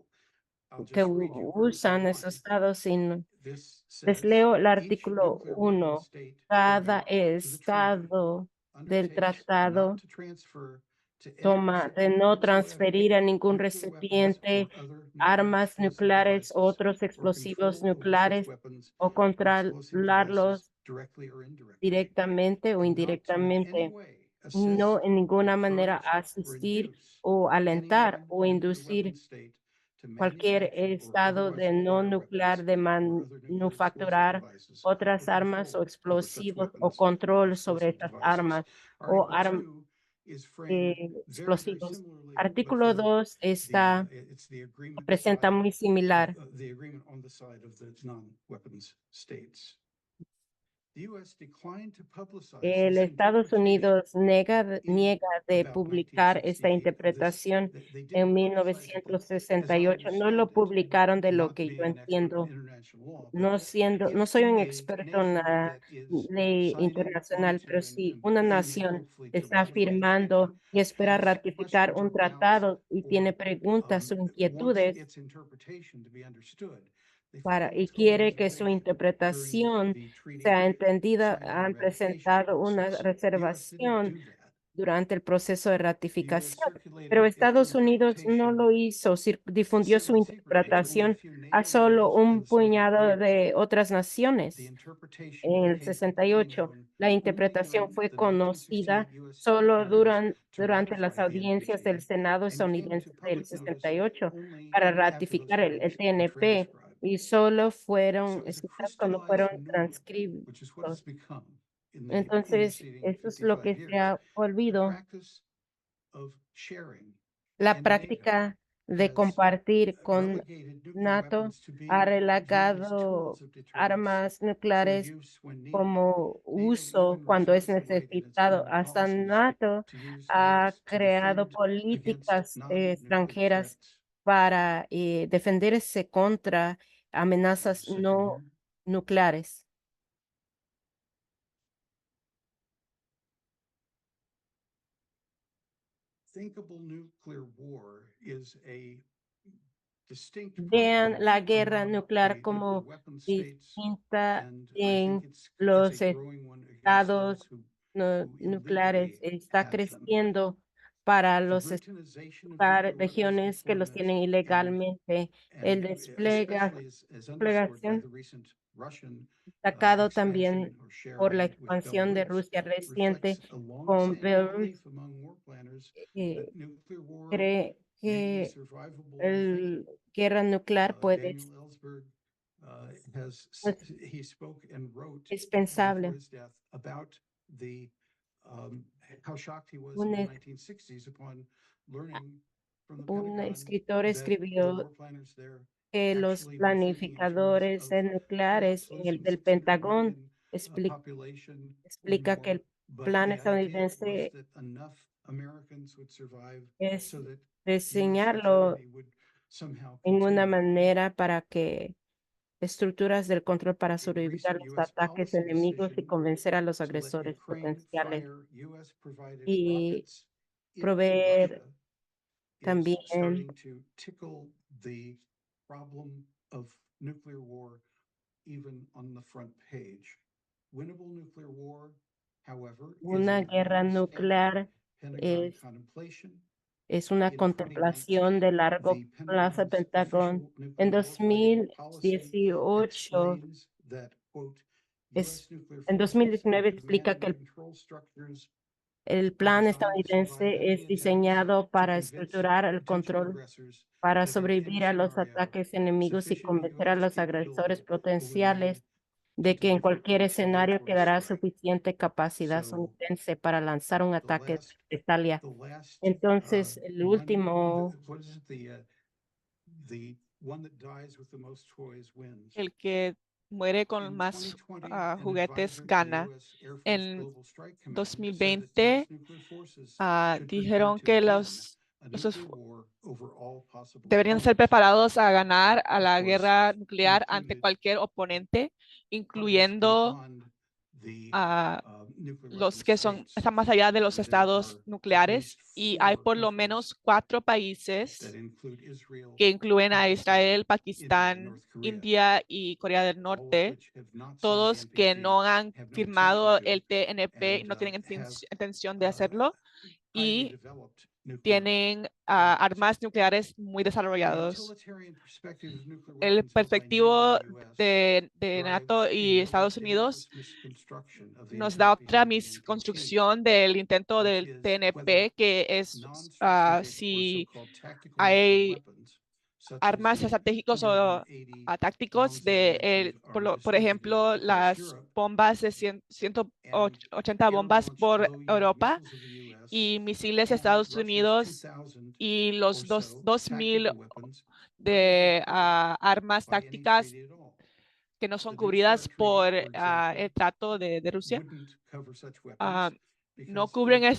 I'll que just read you Article usan 1. esos estados sin. This Les says leo el each artículo nuclear weapon 1. state Cada party to the treaty estado del undertakes tratado not to transfer to any toma de recipient no whatsoever transferir a ningún nuclear weapons recipiente or other nuclear armas explosive nucleares o devices otros or explosivos control over such nucleares weapons o or explosive controlarlos devices directly or indirectly, directamente o and not to in any indirectamente, way no assist, en ninguna manera encourage, or asistir induce o any alentar o non-nuclear weapon inducir state to cualquier manufacture or estado otherwise de no acquire nuclear weapons de or other nuclear explosive manufacturar devices otras or armas o control over such explosivos o weapons control or sobre explosive estas devices. armas o Article 2 is framed very, very explosivos. similarly Artículo with 2 está, it's the agreement presenta side muy similar. the agreement on the side of the non-weapons states. El Estados Unidos niega de publicar esta interpretación en 1968. No lo publicaron de lo que yo entiendo. No soy un experto en la ley internacional, pero si una nación está firmando y espera ratificar un tratado y tiene preguntas o inquietudes y quiere que su interpretación sea entendida, han presentado una reservación durante el proceso de ratificación, pero Estados Unidos no lo hizo, difundió su interpretación a solo un puñado de otras naciones. En el 68, la interpretación fue conocida solo durante las audiencias del Senado estadounidense del 68 para ratificar el TNP y solo fueron escuchadas cuando fueron transcritos. Entonces, eso es lo que se ha olvidado. La práctica de compartir con NATO ha relegado armas nucleares como uso cuando es necesitado. Hasta NATO ha creado políticas extranjeras para defenderse contra amenazas no nucleares. Vean la guerra nuclear como distinta en los estados nucleares. Está creciendo para los regiones que los tienen ilegalmente. El desplegación destacado también por la expansión de Rusia reciente con Belarus, cree que la guerra nuclear es pensable. Un escritor escribió que los planificadores nucleares del Pentagón explica que el plan estadounidense es diseñarlo en una manera para que estructuras del control para sobrevivir a los ataques enemigos y convencer a los agresores potenciales y proveer también una guerra nuclear es una contemplación de largo plazo. Pentagón en 2018 en 2019 explica que el plan estadounidense es diseñado para estructurar el control para sobrevivir a los ataques enemigos y convencer a los agresores potenciales de que en cualquier escenario quedará suficiente capacidad estadounidense para lanzar un ataque de Italia. Entonces, el último, el que muere con más juguetes gana. En 2020 dijeron que los deberían ser preparados a ganar a la guerra nuclear ante cualquier oponente, incluyendo los que están más allá de los estados nucleares, y hay por lo menos 4 países que incluyen a Israel, Pakistán, India y Corea del Norte, todos que no han firmado el TNP y no tienen intención de hacerlo y tienen armas nucleares muy desarrollados. El perspectivo de NATO y Estados Unidos nos da otra misconstrucción del intento del TNP, que es si hay armas estratégicos o tácticos por ejemplo, las bombas de 180 bombas por Europa y misiles de Estados Unidos y los 2,000 de armas tácticas que no son The new cubridas START por treaty, for example, el trato de Rusia. wouldn't cover such Ah, weapons no because cubren it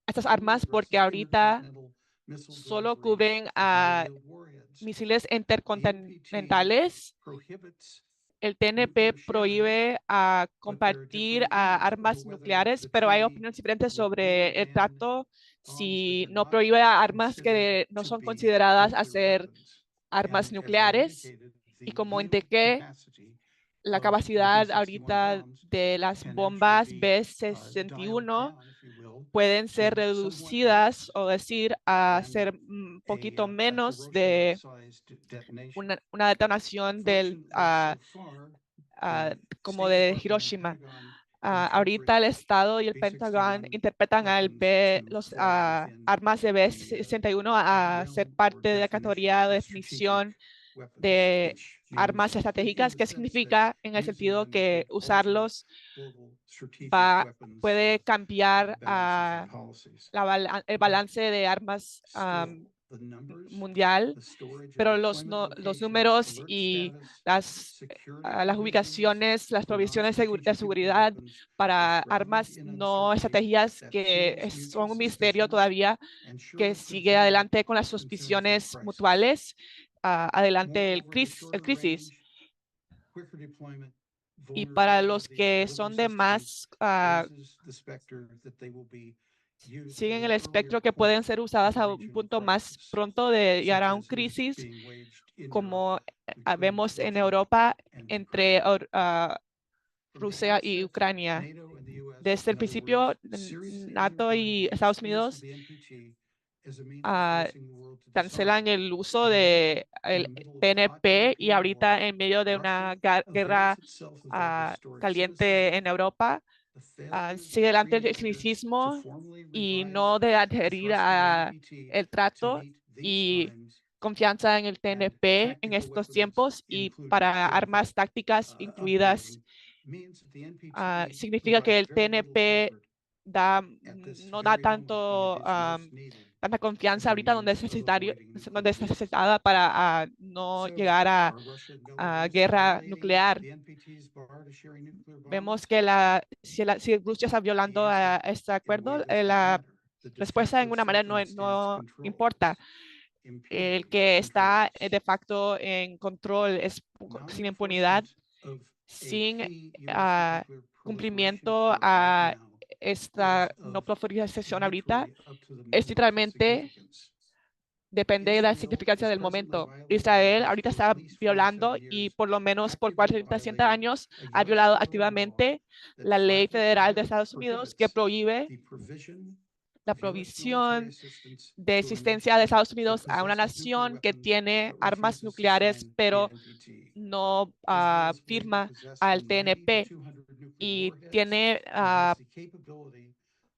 estas presently armas only porque addresses ahorita intercontinental missile solo delivery cubren of a high-yield warheads. misiles The NPT intercontinentales. prohibits El TNP nuclear sharing, prohíbe a but there are compartir different a opinions over armas whether nucleares, the pero hay treaty opiniones diferentes would really sobre el ban trato bombs that si are no not prohíbe a armas considered que no to son be consideradas a nuclear ser weapons. armas And as I nucleares. indicated, Y the como yield indiqué, capacity la of the capacidad B-61 ahorita bombs de las can actually bombas be dialed B-61 down, if you will, pueden ser to somewhat reducidas less o decir a than ser un poquito a menos de Hiroshima-sized detonation. una detonación del Fortunately, so far, the como State de Department and Hiroshima. Pentagon Ahorita el interpret Estado y el Pentagon B-61 interpretan weapons to los fall within armas de the B-61 a ser realm or parte de la definition categoría de of strategic definición weapons, de which armas means in estratégicas. the ¿Qué sense that significa? En el using sentido them que could alter usarlos global strategic weapons puede cambiar balances and policies. el balance de armas Still, the numbers, mundial, the storage and pero deployment los locations, números alert y status, las security las provisions ubicaciones, las for provisiones de non-strategic nuclear seguridad weapons para are armas shrouded in no uncertainty estrategias that que fuels son mutual un misterio suspicions todavía, and sure que to sigue continue adelante con las concerns of the suspiciones crisis. mutuales, adelante el Moreover, the el shorter crisis. range, quicker deployment, Y para vulnerability of los these que delivery son de systems más, raises the specter that they will be used siguen at el an espectro earlier que pueden point ser in usadas the a un regional punto más crisis, pronto de llegar such a un as is crisis, being waged in Europe como between vemos en Russia Europa and entre Ukraine. From the Rusia y outset, Ucrania. NATO and the US, Desde el in other principio, words, seriously NATO y undermined the Estados skills of Unidos the NPT as a means of ah, forcing the world to cancelan disarm. el uso And now, de in el the middle of a hot TNP y European war, ahorita en medio de Russia una avails guerra itself of their historic caliente en citizenship. Europa, The failure of sigue the adelante treaty el makers to criticismo formally y revise no de the adherir thrust of the a NPT el to trato meet these y times confianza en el and TNP en tactical estos weapons, tiempos y including para armas tácticas incluidas. upgrading, means that the NPT Significa que provides el very little TNP comfort at this no da very moment when tanto it is most needed tanta confianza as a ahorita donde means es of necesario, avoiding nuclear donde es use. necesitada para no So, llegar a are Russia and Belarus guerra violating nuclear. the NPT's bar to sharing nuclear Vemos bombs? que si Rusia está The violando answer, este in a acuerdo, way, does not la matter. The de respuesta en facto una manera circumstance no controls, importa. El impunity que está controls. de facto en control es sin impunidad, Non-enforcement of a sin key US ah, nuclear proliferation cumplimiento accord a right now esta is no of proliferación ahorita, literally up to the es moment literalmente significance. depende de la Israel significancia is del presently momento. violating Israel and has ahorita for at está least violando 47 y years por lo menos por actively 40, 60 violated años a ha US violado federal law activamente that la ley flatly federal de Estados Unidos que prohibits prohíbe the provision la of US military provisión assistance de to a asistencia de nation Estados that Unidos a una possesses nuclear nación que weapons tiene but armas refuses to nucleares, sign the pero NPT. no Israel's claim to firma possess al from 90 to TNP 200 nuclear y warheads tiene and has the capability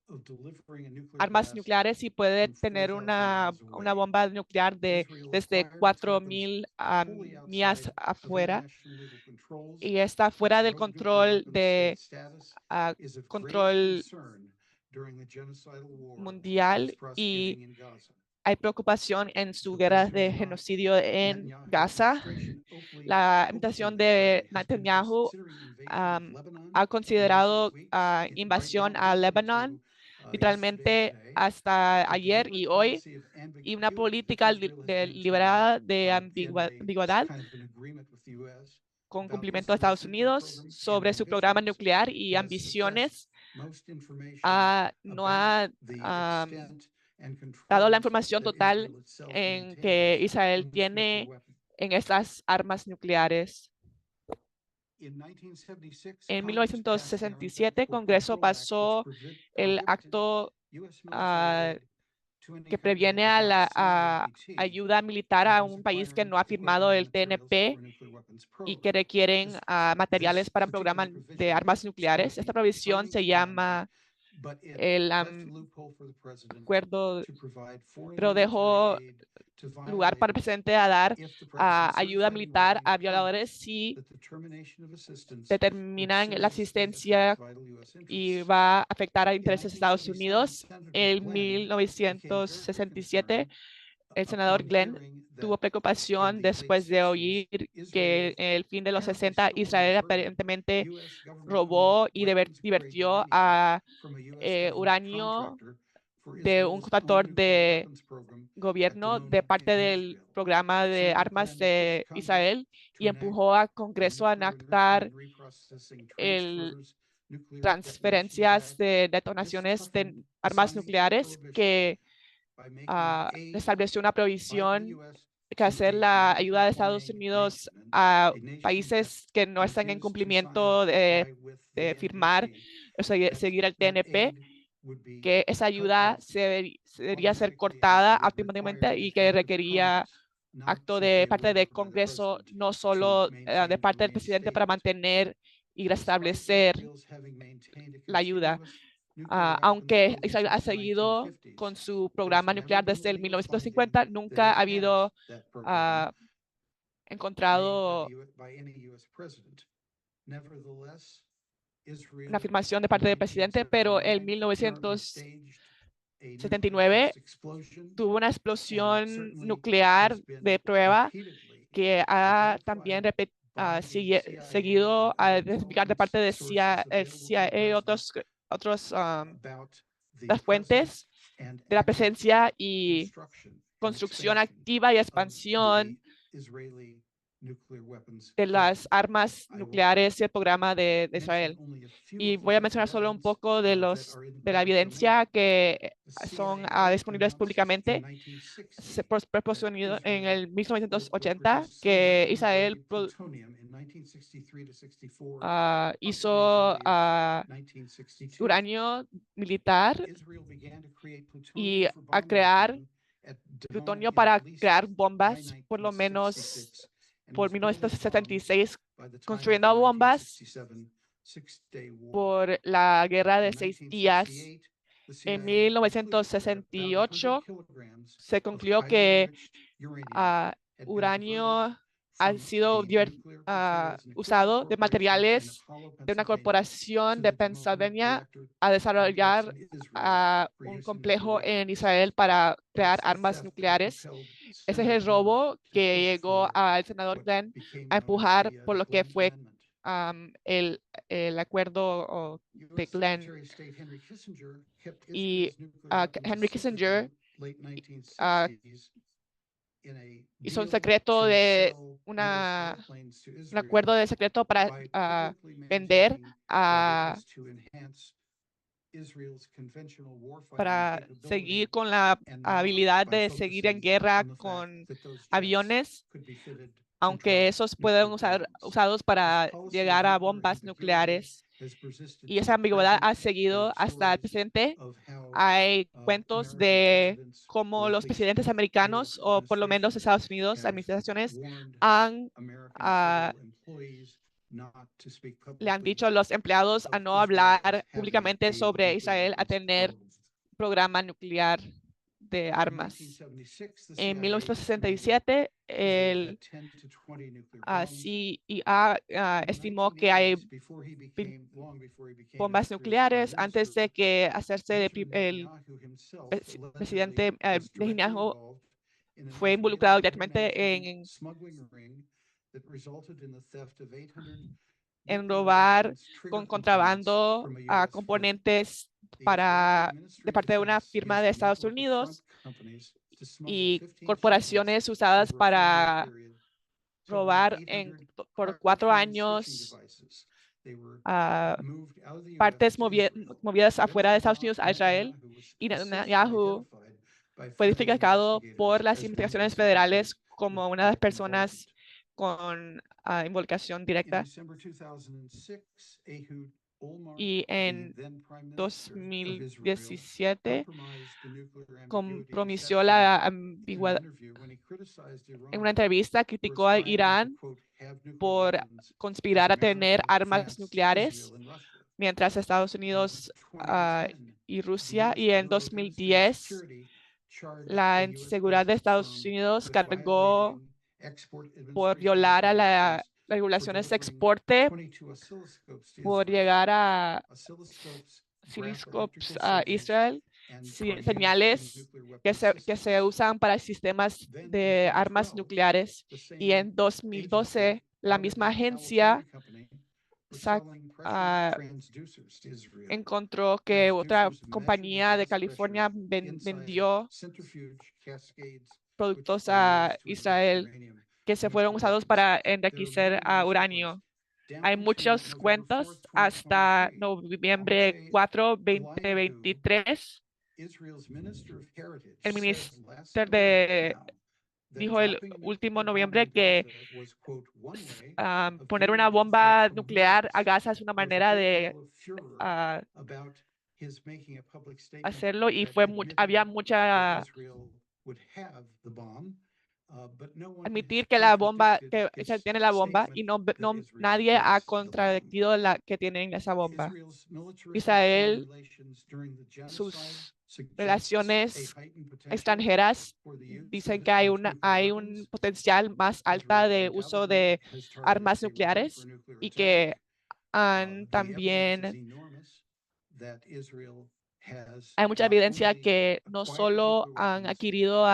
of delivering a nuclear armas blast nucleares y puede from tener 4,000 miles una away. bomba nuclear Israel desde acquired its weapons 4,000 wholly millas outside of afuera international legal controls. y está fuera Its del no nuclear control weapons state status ah, is of grave control concern during the genocidal war mundial it's y prosecuting in Gaza. hay preocupación en su The guerra de Benjamin genocidio en Netanyahu Gaza. administration La hopefully, administración de has been Netanyahu considering invasion of Lebanon ha in considerado recent weeks. Right invasión down a basically Lebanon, to yesterday and literalmente today. hasta A ayer y deliberate hoy, policy of y una ambiguity that política Israel has maintained liberada de in a ambigüedad kind of an agreement with the US con about cumplimiento de Israel's Estados nuclear Unidos program and sobre su programa ambitions nuclear y has suppressed ambiciones. most information No about ha the extent and dado la controls información that total Israel itself en que maintains Israel on its nuclear tiene weapons. en estas armas nucleares. In 1976, En Congress passed the Armed 1967, Export Congreso Control Act, which pasó el prohibited acto US military aid to any que country previene that a did not la sign the NPT ayuda militar and a was un país que acquiring no ha firmado equipment and el materials TNP for a nuclear weapons y program. que requieren materiales para Particular programas de provision armas nucleares. spelled Esta the provisión se financial mandate, llama but it el left a loophole for the president acuerdo, to provide foreign pero military dejó aid to lugar para el violators presidente a dar if the president ayuda certified in militar writing a to violadores Congress si that the termination of assistance would determinan la seriously affect asistencia vital US y interests. va a afectar a In intereses de Estados 1977, Unidos. Senator En Glenn became very quickly 1967, concerned el senador Glenn tuvo preocupación después de oír que en el fin de los 60 Israel aparentemente robó y divertió a uranio de un contractor de gobierno de parte del programa de armas de Israel y empujó al Congreso a enactar transferencias de detonaciones de armas nucleares que estableció una provisión que hacer la ayuda de Estados Unidos a países que no están en cumplimiento de firmar o seguir el TNP, que esa ayuda debería ser cortada automáticamente y que requería acto de parte del Congreso, no solo de parte del presidente para mantener y restablecer la ayuda. Aunque Israel ha seguido con su programa nuclear desde el 1950, nunca ha habido encontrado una afirmación de parte del presidente, pero en 1979 tuvo una explosión nuclear de prueba que ha también seguido a identificar de parte de CIA y otros las fuentes de la presencia y construcción activa y expansión de las armas nucleares y el programa de Israel. Y voy a mencionar solo un poco de la evidencia que son disponibles públicamente. Se proporcionó en el 1980 que Israel hizo uranio militar y a crear plutonio para crear bombas, por lo menos por 1976, construyendo bombas por la Guerra de 6 Días. En 1968 se concluyó que uranio ha sido usado de materiales de una corporación de Pennsylvania a desarrollar un complejo en Israel para crear armas nucleares. Ese es el robo que llegó al senador Glenn a empujar por lo que fue el acuerdo de Glenn. Y Henry Kissinger hizo un secreto de un acuerdo de secreto para vender para seguir con la habilidad de seguir en guerra con aviones, aunque esos pueden ser usados para llegar a bombas nucleares. Y esa ambigüedad ha seguido hasta el presente. Hay cuentos de cómo los presidentes americanos, o por lo menos Estados Unidos, administraciones, le han dicho a los empleados a no hablar públicamente sobre Israel, a tener programa nuclear de armas. En 1967, el CIA estimó que hay bombas nucleares antes de que hacerse el presidente Netanyahu fue involucrado directamente en robar con contrabando componentes de parte de una firma de Estados Unidos y corporaciones usadas para robar por 4 años partes movidas afuera de Estados Unidos a Israel, y Netanyahu fue identificado por las investigaciones federales como una de las personas con involucración directa. Y en 2017 compromisió la ambigüedad. En una entrevista criticó a Irán por conspirar a tener armas nucleares, mientras Estados Unidos y Rusia. Y en 2010, la inseguridad de Estados Unidos cargó por violar a las regulaciones de exporte, por llegar a osciloscopes a Israel señales que se usan para sistemas de armas nucleares. Y en 2012, la misma agencia encontró que otra compañía de California vendió productos a Israel que se fueron usados para enriquecer a uranio. Hay muchos cuentos hasta noviembre 4, 2023. El ministro dijo el último noviembre que poner una bomba nuclear a Gaza es una manera de hacerlo, y había mucha admitir que que Israel tiene la bomba, y nadie ha contradictido que tienen esa bomba. Israel, sus relaciones extranjeras dicen que hay un potencial más alta de uso de armas nucleares, y que también hay mucha evidencia que no solo han adquirido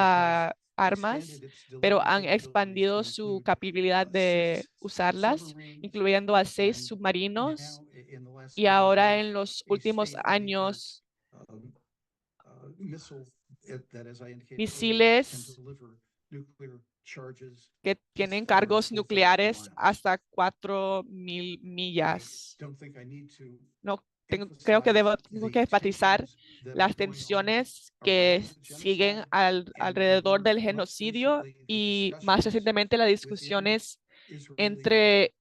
armas, pero han expandido su capacidad de usarlas, incluyendo a 6 submarinos, y ahora en los últimos años misiles que tienen cargos nucleares hasta 4,000 millas. No creo que tengo que enfatizar las tensiones que siguen alrededor del genocidio, y más recientemente las discusiones entre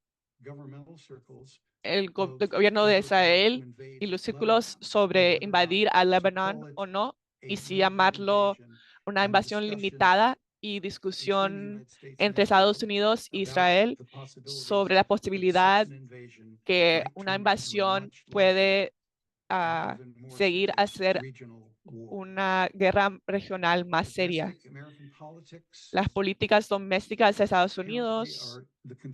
el gobierno de Israel y los círculos sobre invadir a Líbano o no, y si llamarlo una invasión limitada, y discusión entre Estados Unidos e Israel sobre la posibilidad que una invasión puede seguir a ser una guerra regional más seria. Las políticas domésticas de Estados Unidos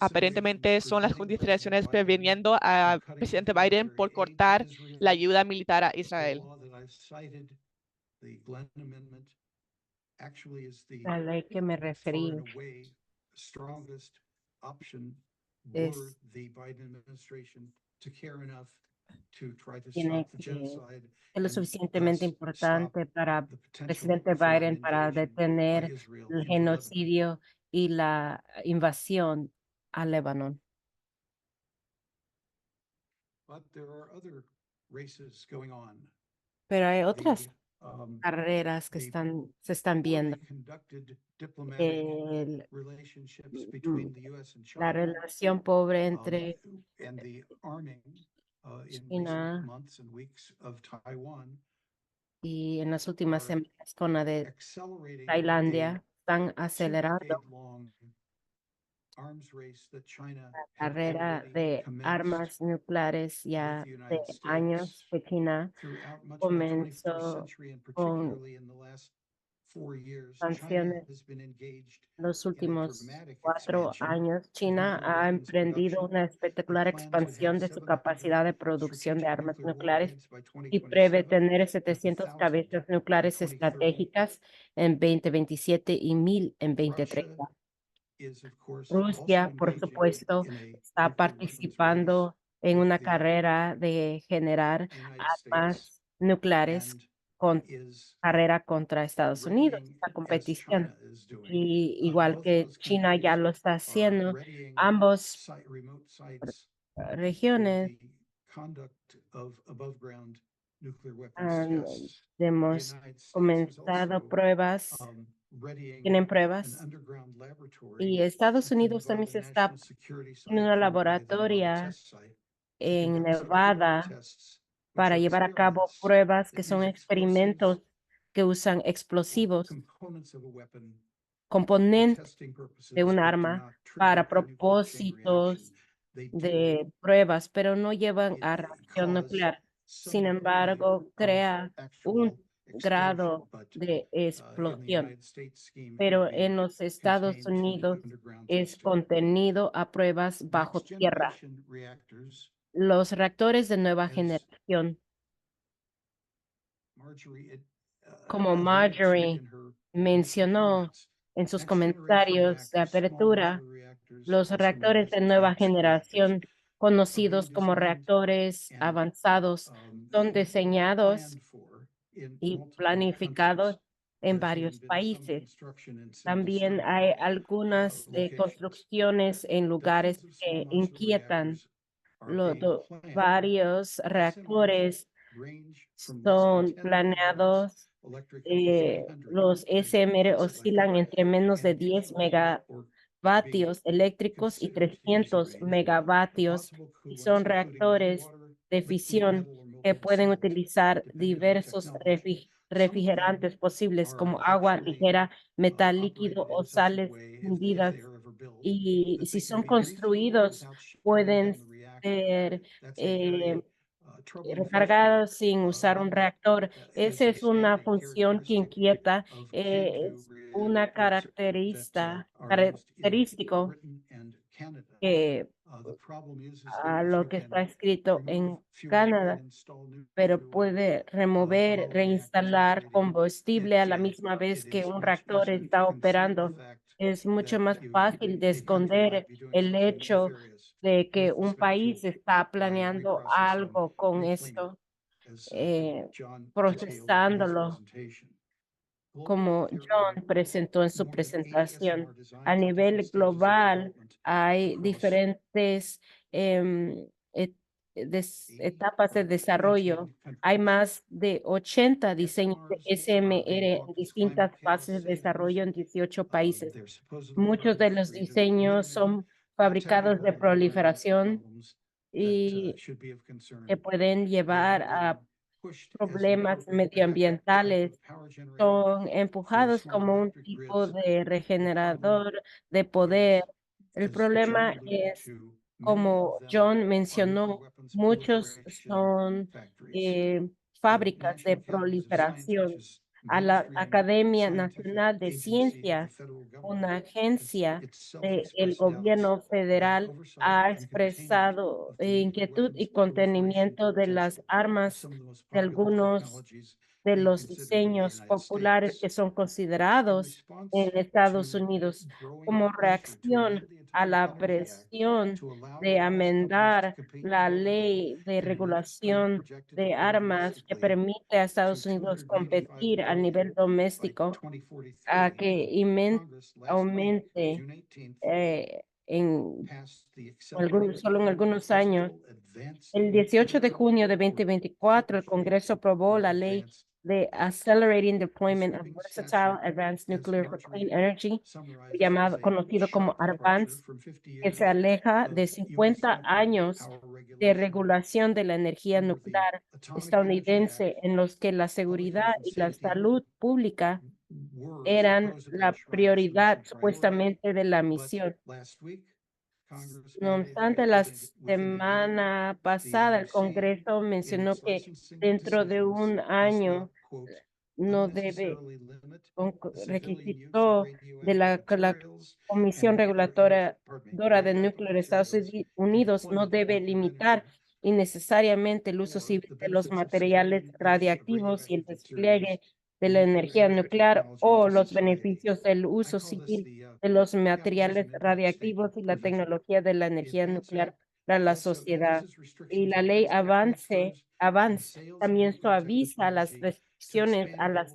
aparentemente son las consideraciones previniendo al presidente Biden por cortar la ayuda militar a Israel. La ley que me referí tiene que ser lo suficientemente importante para el presidente Biden para detener el genocidio y la invasión a Líbano. Pero hay otras carreras que se están viendo. La relación pobre entre China y en las últimas semanas con la de Tailandia están acelerando la carrera de armas nucleares ya de años que China comenzó con sanciones. Los últimos 4 años, China ha emprendido una espectacular expansión de su capacidad de producción de armas nucleares y prevé tener 700 cabezas nucleares estratégicas en 2027 y 1,000 en 2030. Rusia, por supuesto, está participando en una carrera de generar armas nucleares con carrera contra Estados Unidos, la competición. Y igual que China ya lo está haciendo, ambos regiones hemos comenzado pruebas, tienen pruebas, y Estados Unidos también se está en una laboratoria en Nevada para llevar a cabo pruebas que son experimentos que usan explosivos, componentes de un arma para propósitos de pruebas, pero no llevan a reacción nuclear. Sin embargo, crea un grado de explosión, pero en los Estados Unidos es contenido a pruebas bajo tierra. Los reactores de nueva generación Como Marjorie mencionó en sus comentarios de apertura, los reactores de nueva generación, conocidos como reactores avanzados, son diseñados y planificados en varios países. También hay algunas construcciones en lugares que inquietan. Varios reactores son planeados. Los SMR oscilan entre menos de 10 megavatios eléctricos y 300 megavatios y son reactores de fisión que pueden utilizar diversos refrigerantes posibles como agua ligera, metal líquido o sales fundidas. Y si son construidos, pueden ser recargados sin usar un reactor. Esa es una función que inquieta, es una característico que a lo que está escrito en Canadá, pero puede remover, reinstalar combustible a la misma vez que un reactor está operando. Es mucho más fácil de esconder el hecho de que un país está planeando algo con esto, procesándolo, como John presentó en su presentación. A nivel global, hay diferentes etapas de desarrollo. Hay más de 80 diseños de SMR en distintas fases de desarrollo en 18 países. Muchos de los diseños son fabricados de proliferación y que pueden llevar a problemas medioambientales. Son empujados como un tipo de regenerador de poder. El problema es, como John mencionó, muchos son fábricas de proliferación. A la Academia Nacional de Ciencias, una agencia del gobierno federal, ha expresado inquietud y contenimiento de las armas de algunos de los diseños populares que son considerados en Estados Unidos como reacción a la presión de enmendar la ley de regulación de armas que permite a Estados Unidos competir a nivel doméstico a que aumente solo en algunos años. El 18 de junio de 2024, el Congreso aprobó la ley de Accelerating Deployment of Versatile Advanced Nuclear for Clean Energy, conocido como ADVANCE, que se aleja de 50 años de regulación de la energía nuclear estadounidense, en los que la seguridad y la salud pública eran la prioridad supuestamente de la misión. No obstante, la semana pasada el Congreso mencionó que dentro de un año no debe, requisito de la Comisión Regulatoria de Núcleo de Estados Unidos no debe limitar innecesariamente el uso civil de los materiales radiactivos y el despliegue de la energía nuclear o los beneficios del uso civil de los materiales radiactivos y la tecnología de la energía nuclear para la sociedad. Y la ley Avance también suaviza las restricciones a las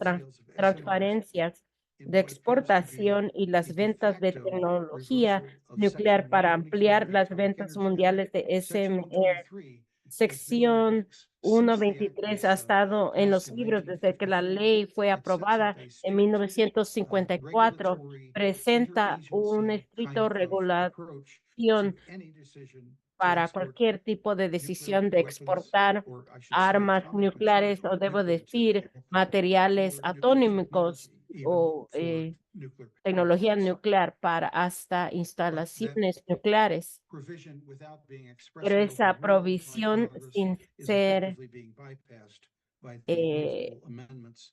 transferencias de exportación y las ventas de tecnología nuclear para ampliar las ventas mundiales de SMR. Sección 123 ha estado en los libros desde que la ley fue aprobada en 1954. Presenta un estricto regulación para cualquier tipo de decisión de exportar armas nucleares o debo decir materiales atómicos o tecnología nuclear para hasta instalaciones nucleares. Pero esa provisión sin ser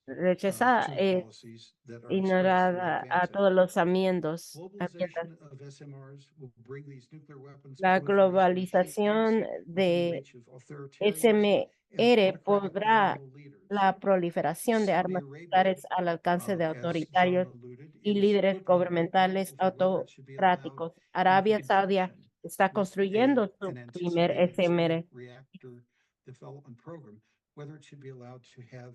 rechazada ignorada a todos los enmiendas. La globalización de ERE autocratic podrá global leaders. la proliferación de Saudi armas Arabia, nucleares al alcance de as John autoritarios alluded, y is líderes looking at gubernamentales proposals of whether it should be allowed autocráticos. into Arabia Saudita construction está with construyendo su an primer anticipated SMR. small reactor development program, whether it should be allowed to have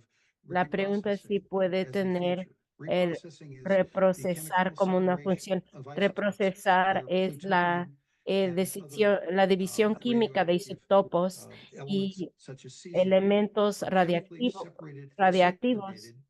La pregunta es si reprocessing puede as a tener feature. el Reprocessing is the reprocesar chemical como una separation función. of isotopes Reprocesar where es la plutonium and decisión, other la división química de radioactive isótopos elements y such as cesium elementos are chemically radiactivos segregated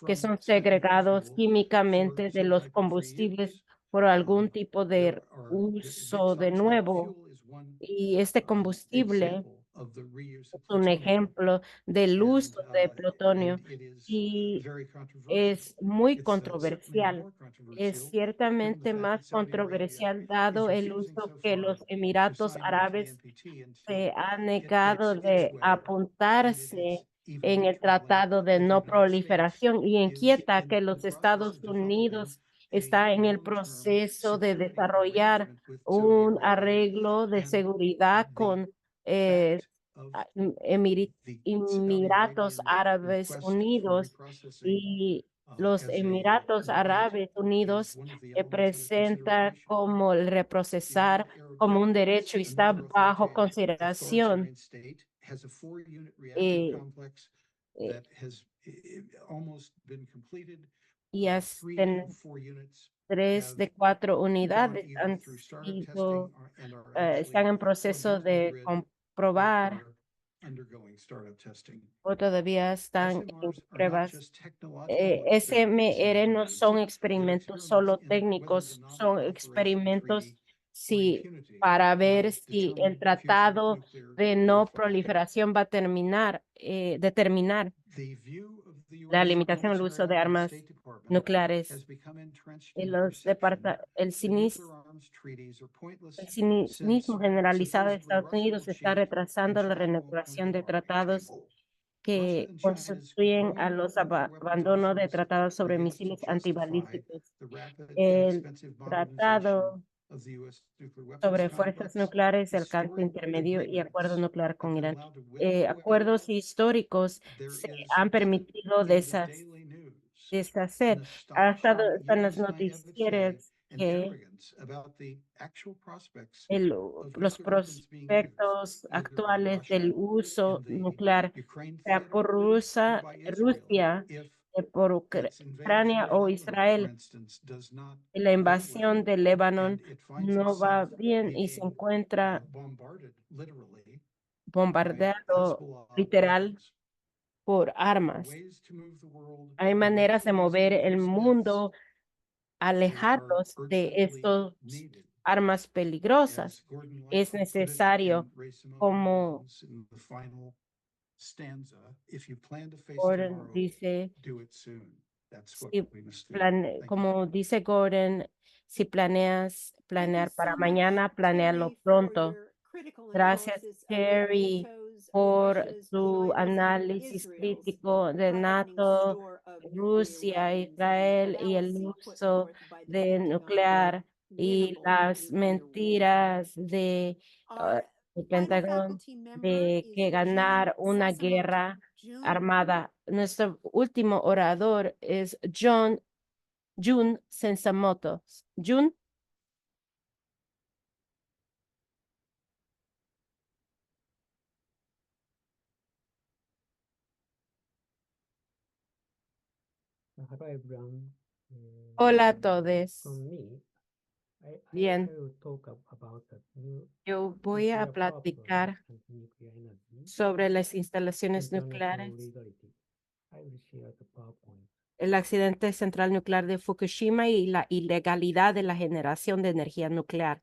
que from son spent nuclear segregados fuel for químicamente de some los type of combustibles reuse. por algún tipo There de are uso de big solid state nuevo. fuel is one Y este combustible example of the reuse of es un plutonium, ejemplo del and uso de plutonio it is y very controversial. es muy It's certainly controversial. more Es controversial given the ciertamente fact más that Saudi Arabia controversial is dado el refusing uso so que far los to Emiratos sign on to the Árabes NPT se until han it gets negado its de way, and it apuntarse is even en el troubling Tratado de that the No United States Proliferación y is inquieta in que the los process Estados of developing Unidos a está en el long-term proceso de security desarrollar arrangement with Saudi un Arabia, arreglo de and seguridad the con eh, fact of the Saudi Emiratos Arabian Árabes request for Unidos reprocessing y los as a Emiratos right Árabes is Unidos one of the se elements under presenta consideration. como el The United reprocesar Arab como un Emirates, derecho y está another bajo consideración. authoritarian state, has a 4-unit reactor eh, complex eh, that has almost been completed. y 3 hasta of 4 units 3 have de 4 gone unidades either han through startup testing sido, and are están actually en plugged proceso into the de grid or comprobar are undergoing startup testing. o todavía están en SMRs are not pruebas. just technological experiments in SMR no son redundancy. They're experimentos experiments solo in whether the técnicos, son Non-Proliferation experimentos Treaty or si, impunity para ver will si el determine future tratado nuclear de no warfare. proliferación va a determinar The view of the la US limitación al uso de military and armas State Department nucleares. has become entrenched Y in the los perception el that nuclear cinismo arms treaties are pointless since generalizado de supposedly Estados Russia will Unidos está cheat and retrasando la China won't come to renegociación the de bargaining tratados table. Russia que and China's constituyen a growing los nuclear weapons abandono de arsenals tratados sobre begins to misiles justify antibalísticos. the rapid and El expensive modernization tratado of the US nuclear weapons sobre fuerzas complex, nucleares de alcance historic intermedio y acuerdo agreements nuclear have con been Irán. allowed to go ahead. Acuerdos históricos There se is han even permitido in the daily news an deshacer. Ha estado astonishing en las US naivete noticieras and que arrogance about the actual prospects el- of los nuclear weapons being used, prospectos either by actuales del Russia uso in the nuclear, Ukraine sea por theater or by Israel Rusia, if por its Ucrania invasion of o Lebanon, for Israel. instance, does not La go invasión well de and Líbano it finds no va itself bien y se being encuentra bombarded literally by bombardeado Hezbollah literal weapons. por There are armas. ways to move the world Hay away maneras de from these mover el dangerous myths mundo, that are alejarlos de urgently estas needed. armas peligrosas. As Gordon Es Lightfoot put it necesario, and Ray Simone como Williams in the final stanza, if you plan to face Gordon tomorrow, dice, do it soon. That's what si we must do. Thank you. como dice Gordon, si planeas Thank you planear para so much, mañana, planearlo Terry, for pronto. your critical Gracias, analysis of Terry, NATO's, por Russia's, tu China's, and análisis Israel's crítico de threatening NATO, store of nuclear Rusia, weapons and the Israel y el fallacy put uso forth by the de Pentagon of a nuclear y winnable las nuclear war. mentiras de Our el final Pentágono faculty member de is que Jun ganar una Sasamoto. guerra Jun, armada. Nuestro último orador es Jun Sensamoto. Jun. Hello everyone. Hola a todos. From me, Bien. I will talk about the new Yo voy a nuclear power plant platicar and nuclear energy sobre las instalaciones international nucleares, legality. I will share the PowerPoint. el accidente central nuclear de Fukushima y la ilegalidad de la generación de energía nuclear.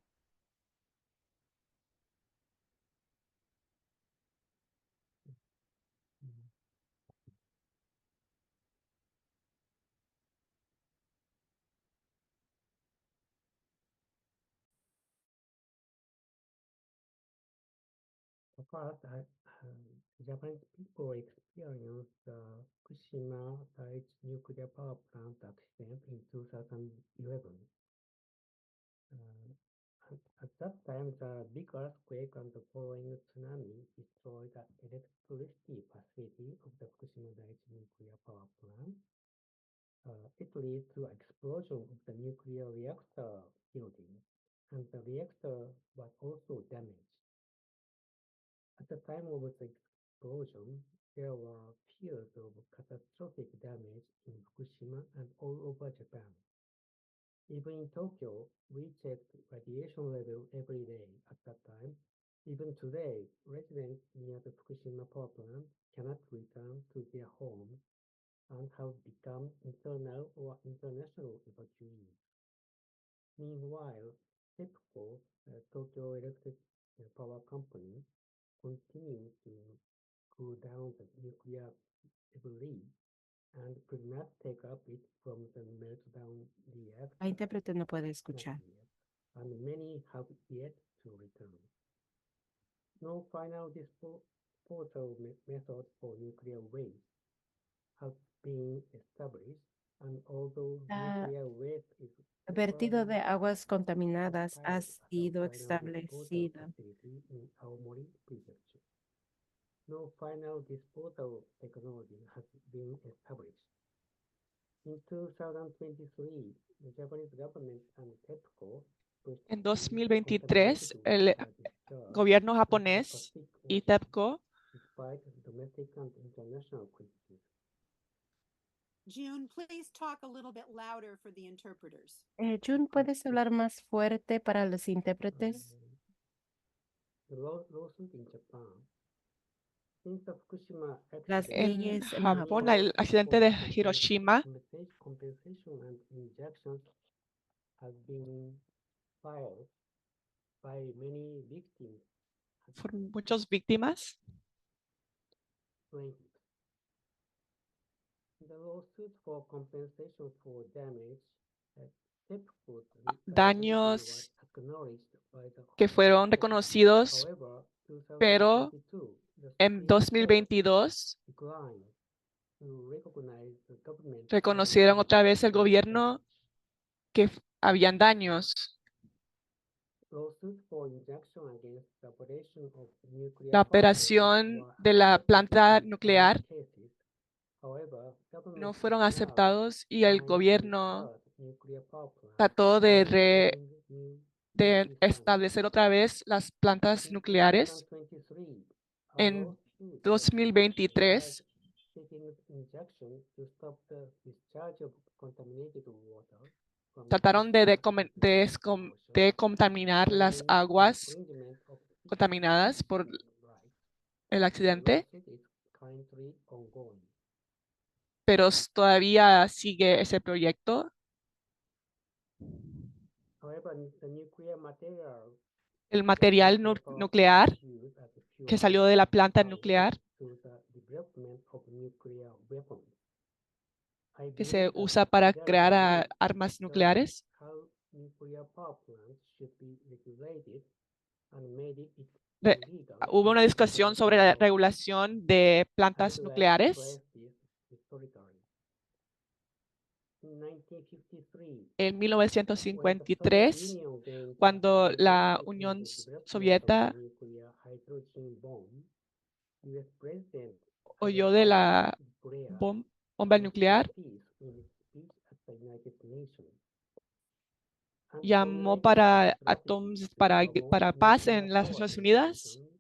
First, Japanese people experienced the Fukushima Daiichi nuclear power plant accident in 2011. At that time, the big earthquake and the following tsunami destroyed the electricity explosion of the nuclear reactor building, and the reactor was also damaged. At the time of the explosion, there were fears of catastrophic damage in Fukushima and all over Japan. Even in Tokyo, we checked radiation level every day at that time. Even today, residents near the Fukushima power plant cannot return to their homes and have become internal or international evacuees. Meanwhile, TEPCO, Tokyo Electric Power Company, continues to cool down the nuclear debris and could not take up it from the meltdown reactor. La intérprete no puede escuchar. And many have yet to return. No final disposal method for nuclear waste have been established, and although nuclear waste is Vertido de aguas contaminadas ha sido establecido. in Aomori Prefecture. No final disposal technology has been established. In 2023, the Japanese government and TEPCO En 2023, el gobierno japonés y TEPCO despite domestic and international criticism. June, please talk a little bit louder for the interpreters. Jun, ¿puedes hablar más fuerte para los intérpretes? The lawsuit in Japan. Since the Fukushima Las accident, en leyes en Japón, Japón. el accidente de Hiroshima, compensation and injunctions have been filed by many victims. fueron muchas víctimas. Plaintiffs. The lawsuit for compensation for damage TEPCO's Daños was acknowledged by the que fueron reconocidos, However, pero 2022, the en Supreme Court 2022 declined to recognize the government reconocieron otra vez el gobierno que habían daños. lawsuit for injunction against the operation of nuclear La power operación plants de la were planta accepted in nuclear some cases. However, government no fueron now aceptados y el trying to gobierno restart nuclear power plants trató de, by building new de plants. establecer otra vez las plantas In nucleares. 2023, a En lawsuit was 2023, seeking injunction to stop the discharge of contaminated water from trataron de Fukushima into the ocean, decontaminar las claiming aguas infringement of contaminadas por human rights. el The accidente, lawsuit is currently ongoing. pero todavía sigue ese proyecto. However, the nuclear material El material nuclear used as a fuel que salió de la planta are nuclear used to the development of nuclear weapons. I que believe se that usa para there is crear a need armas to nucleares. how nuclear power plants should be regulated and made it Re- illegal Hubo una in discusión several sobre la countries. regulación de plantas I'd like to nucleares. address this historically. In 1953, En when the Soviet 1953, Union gained cuando advantage la in Unión the development of Soviética the nuclear hydrogen bomb, US President oyó de la Blair bomba nuclear, peace in his speech at the United Nations. And llamó formulated a para strategy to para promote paz en nuclear las power Naciones Unidas generation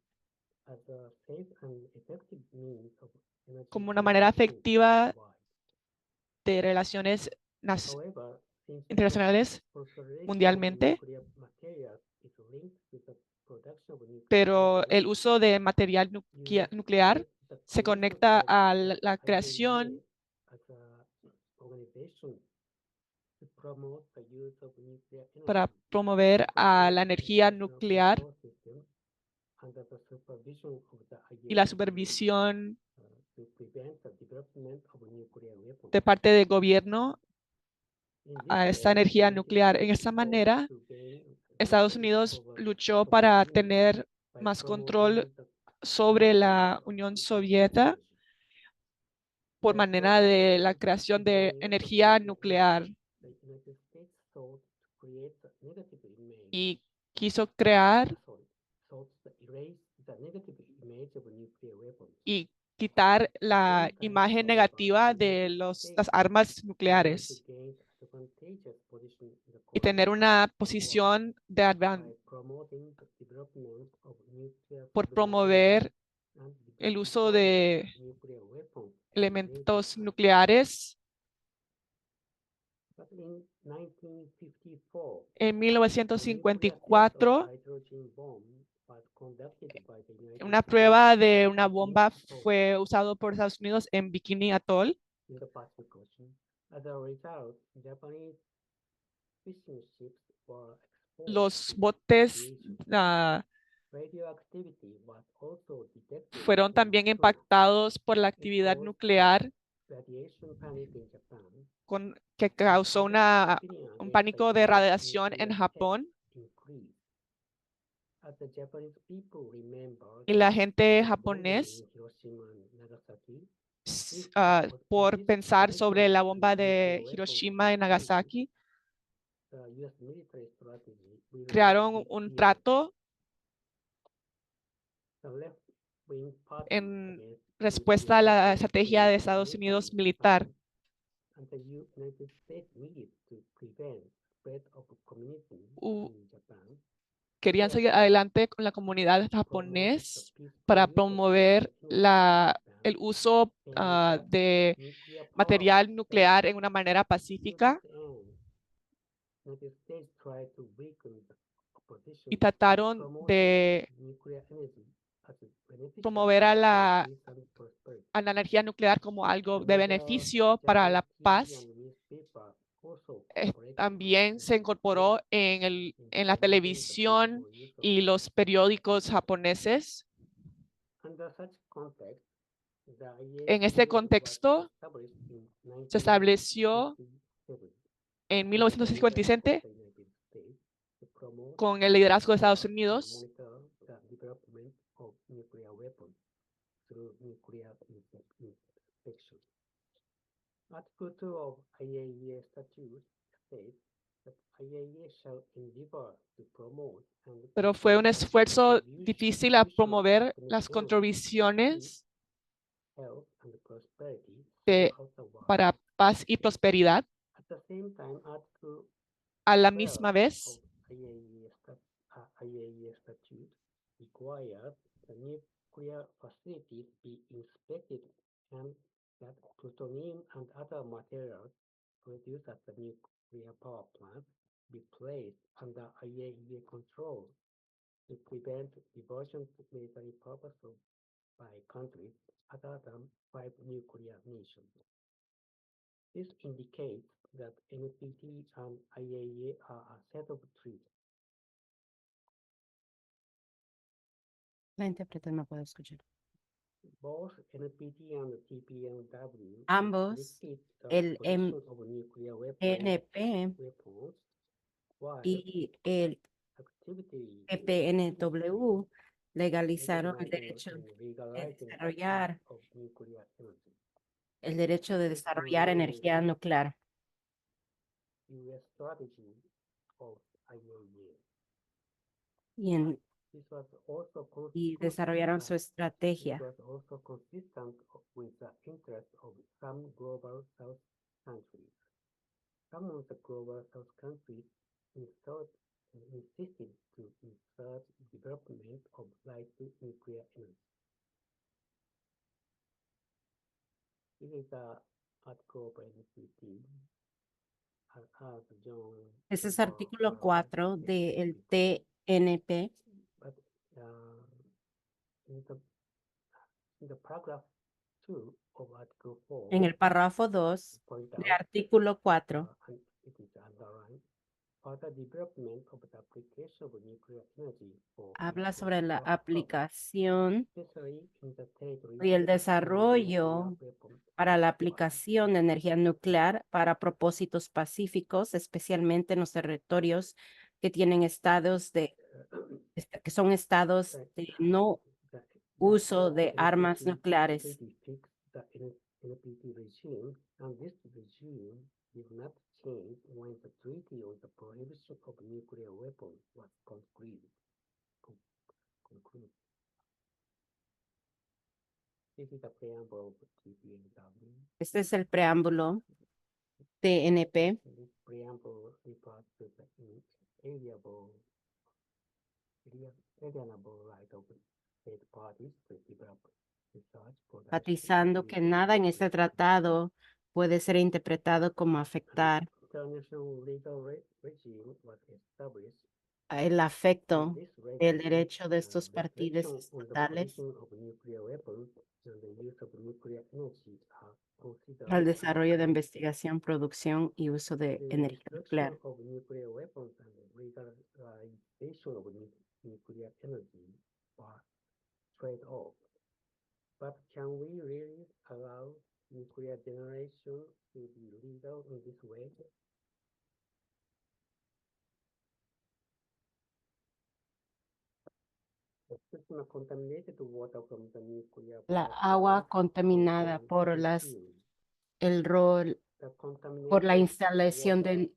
as a safe and effective means of energy como una manera production efectiva worldwide. de relaciones However, since the internacionales proliferation of mundialmente, nuclear materials is linked to the production of nuclear pero el weapons, uso de material US nuclear led the se creation conecta of a the la creación IAEA as a organization to promote the use of nuclear para energy promover a la energía international nuclear control system under the supervision of the y la IAEA, supervisión to prevent the development of nuclear weapons. de parte del gobierno In a this esta way, energía United nuclear. En States esa fought manera, to gain Estados advantage Unidos over luchó Soviet para Union tener by más promoting control the sobre la development of Unión nuclear Soviética technology. por manera Therefore, de la at the creación de beginning of energía the nuclear the United States sought to create a negative image. y quiso crear Sought to erase the negative image of nuclear weapons. y quitar la Same time, imagen however, negativa the de United las States armas wanted to nucleares. gain advantageous position in the y Cold tener War una posición de by promoting the development of nuclear por capability promover and el the uso deployment de of nuclear weapons in elementos NATO. nucleares. But in 1954, En the nuclear test of 1954, hydrogen bomb was conducted by the United una States prueba de in una bomba Atoll fue usado por Estados Unidos en Bikini Atoll. in the Pacific Ocean. As a result, Japanese fishing ships were exposed Los to botes radiation. Radioactivity was also detected fueron in también crew. impactados por la It actividad caused nuclear radiation panic in Japan. que causó Public un opinion pánico against de the radiación en nuclear Japón, test increased. As the Japanese people remember y la the gente bombing japonés, in Hiroshima and Nagasaki, this por this pensar sobre escalation la to bomba nuclear de weapons Hiroshima y activity, Nagasaki, the US military strategy will not crearon be un clear. trato The left-wing party en against respuesta a nuclear la weapons estrategia de was Estados Unidos mentally militar. sound, and the United States needed to prevent spread of communism U- in Japan. Querían seguir Therefore, adelante con la comunidad promoted the japonés peaceful para use of promover nuclear energy in Japan el uso and de nuclear power material was nuclear en set. una manera To pacífica, this end, United States tried to weaken the opposition y by trataron promoting de nuclear energy as a beneficial promover a for la, peace and prosperity. a la energía nuclear como algo de Major beneficio para la Japanese TV paz. and newspaper also Eh, cooperated También with se the incorporó US en la promoting the televisión peaceful use of y los periódicos japoneses. Under such context, the En este IAEA was contexto, established in se estableció 1957 en under the leadership of 1957 the United States to promote, con el liderazgo de Estados observe, and Unidos monitor the development of nuclear weapons through nuclear inspection. Article 2 of IAEA statute states that IAEA shall endeavor to promote and pero fue un esfuerzo contribute difícil a to promover las comprehensive contribuciones health and prosperity de- throughout the world. para paz y prosperidad. At the same time, Article A la 12 misma of vez, IAEA statute requires the nuclear facilities be inspected and that plutonium and other materials produced at the nuclear power plant be placed under IAEA control to prevent diversion to military purposes by countries other than 5 nuclear nations. This indicates that NPT and IAEA are a set of treaties. La intérprete no puede escuchar. Both NPT and TPNW Ambos, explicit the el position of nuclear NP weapons, while y el activity EPNW legalizaron el recognizing derecho and de legalizing the desarrollar use of nuclear energy. el derecho de This desarrollar remains energía nuclear US strategy of IAEA. y, en- This was also y desarrollaron su This estrategia. was also consistent with the interests of some global South countries. Some of the global South countries insisted to insert development of light nuclear energy. This is the article of NPT. As John Ese es Paul artículo 4 del TNP. But in the paragraph 2 of Article 4, En el párrafo 2 point del out, artículo 4 and it is underlined, further development of the application of nuclear energy for habla peaceful sobre la purposes, aplicación especially in the territories y el where desarrollo nuclear weapons para la are aplicación de energía nuclear para propósitos pacíficos, especialmente en los territorios que tienen estados que son estados de no uso de armas nucleares. treaty fixed the NPT regime, and this regime did not change when the treaty on the prohibition of nuclear weapons was concluded. This is the preamble of TPNW. Este es el preámbulo TNP This preamble refers to the alienable right of state parties to develop research products. enfatizando que nada en este tratado puede ser interpretado como afectar International legal regime was established. el afecto This del regime, derecho de estos partidos restrictions on the estatales provision of nuclear weapons and the use of nuclear energy are considered al desarrollo de investigación, producción y uso de the energía destruction nuclear. of nuclear weapons and the legalization of nuclear energy are trade-off. But can we really allow nuclear generation to be legal in this way? The contaminated water from the nuclear La power agua plant contaminada contains por tritium. el rol, The por la contaminated instalación water de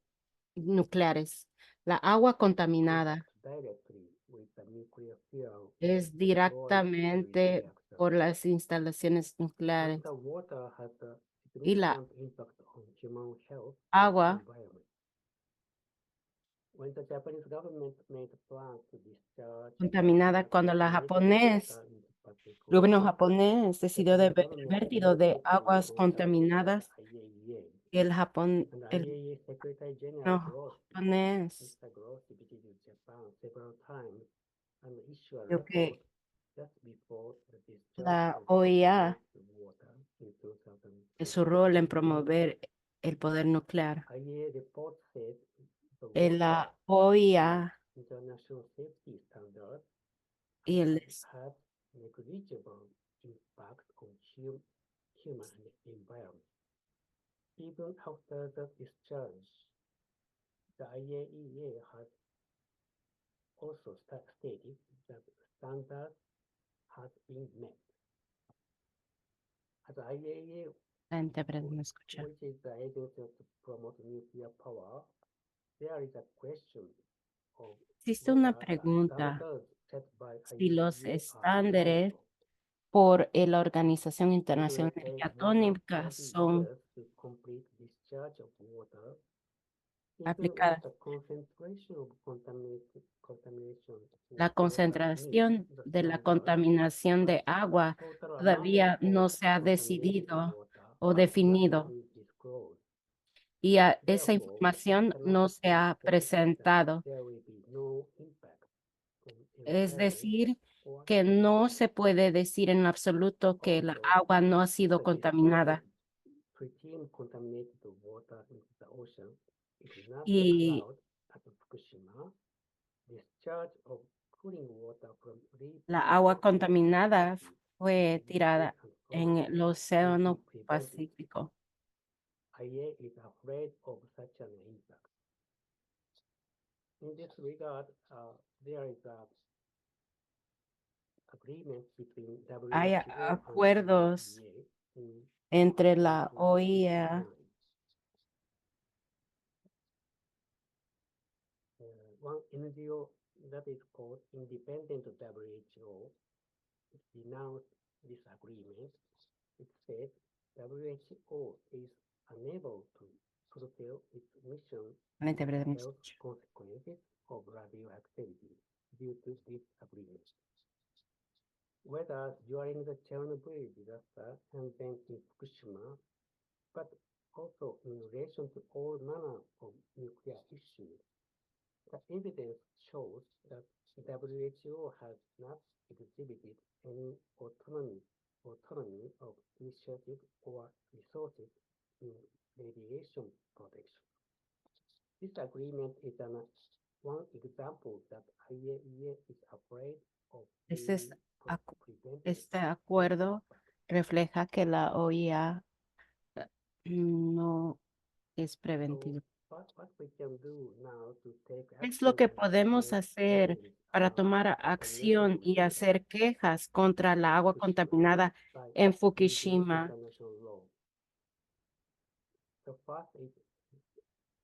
nucleares. La agua contaminada impacts directly with the nuclear fuel es deployed to the directamente reactor. por las instalaciones And nucleares. the water has a Y la significant impact on human health agua and environment. When the Japanese government made plans to discharge contaminada, the cuando la contaminated water into Pacific el gobierno Ocean, japonés the decidió de Japanese el government vertido de immediately aguas contacted contaminadas, the IAEA. y el Japón, And the el IAEA Secretary General gobierno Grossi, japonés Mr. Grossi visited Japan several times and issued a dijo que report just before the discharge la of OEA contaminated water in 2020. es su rol en promover el poder nuclear. IAEA report said the En water la OEA international safety standards y el has negligible impact on human and environment. Even after the discharge, the IAEA has also stated that standards has been met. As the IAEA, la intérprete no escucha. which is the agency to promote nuclear power, there is a question of Existe una whether the pregunta standards set by si los IAEA are estándares reliable. por la Organización It will Internacional de take Energía more than Atómica 40 son years to complete discharge of water, even if aplicadas. the concentration of contamination La in water concentración meets the de la standard, contaminación de but agua total amount todavía of no se ha contaminated decidido water o has not definido been disclosed. y esa Therefore, información cannot no se ha say that presentado. there will be no impact on Es environment decir, or que no se puede decir en absoluto que la also agua no ha sido the contaminada. tritium contaminated water into the ocean is not Y allowed at Fukushima. Discharge of cooling water from la agua repurposed contaminada facilities fue is tirada safe and en frozen el Océano will be prevented. Pacífico. IAEA is afraid of such an impact. In this regard, there is a agreement between Hay WHO acuerdos and IAEA in entre la OEA 1969. One NGO that is called Independent WHO denounced this agreement. It said WHO is unable to fulfill its mission la intérprete no health escucha. consequences of radioactivity due to this agreement. Whether during the Chernobyl disaster and then in Fukushima, but also in relation to all manner of nuclear issues, the evidence shows that WHO has not exhibited any autonomy of initiative or resources in radiation protection. This agreement is one example that IAEA is afraid of Este es being prevented. Este acuerdo refleja que la OEA no es preventivo. What we can do now to take ¿Qué es lo que action and podemos make hacer evidence para are tomar acción y hacer quejas contra la agua contaminada by en using Fukushima? international law? The first is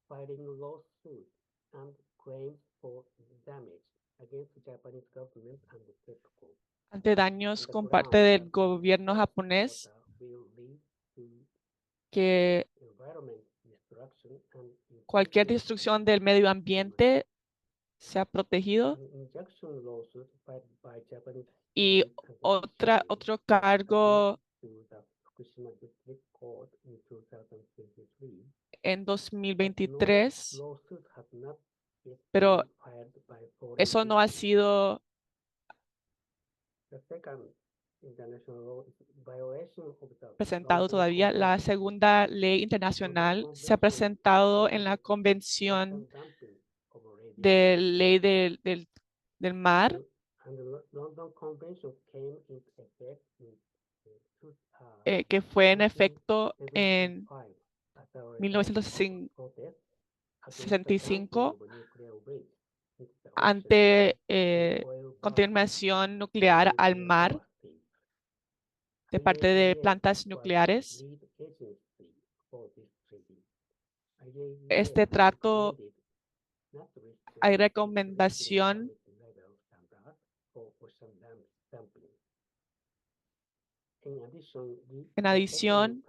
filing lawsuits and claims for damage against the Japanese government and the TEPCO. Ante daños On the con grounds parte del that gobierno discharge of japonés water will lead to que environment destruction cualquier destrucción del medio ambiente se ha protegido. Y otro cargo en 2023, pero eso no ha sido presentado todavía. La segunda ley internacional se ha presentado en la Convención de Ley del Mar, que fue en efecto en 1965 ante contaminación nuclear al mar de parte de plantas nucleares. Este trato, hay recomendación en adición,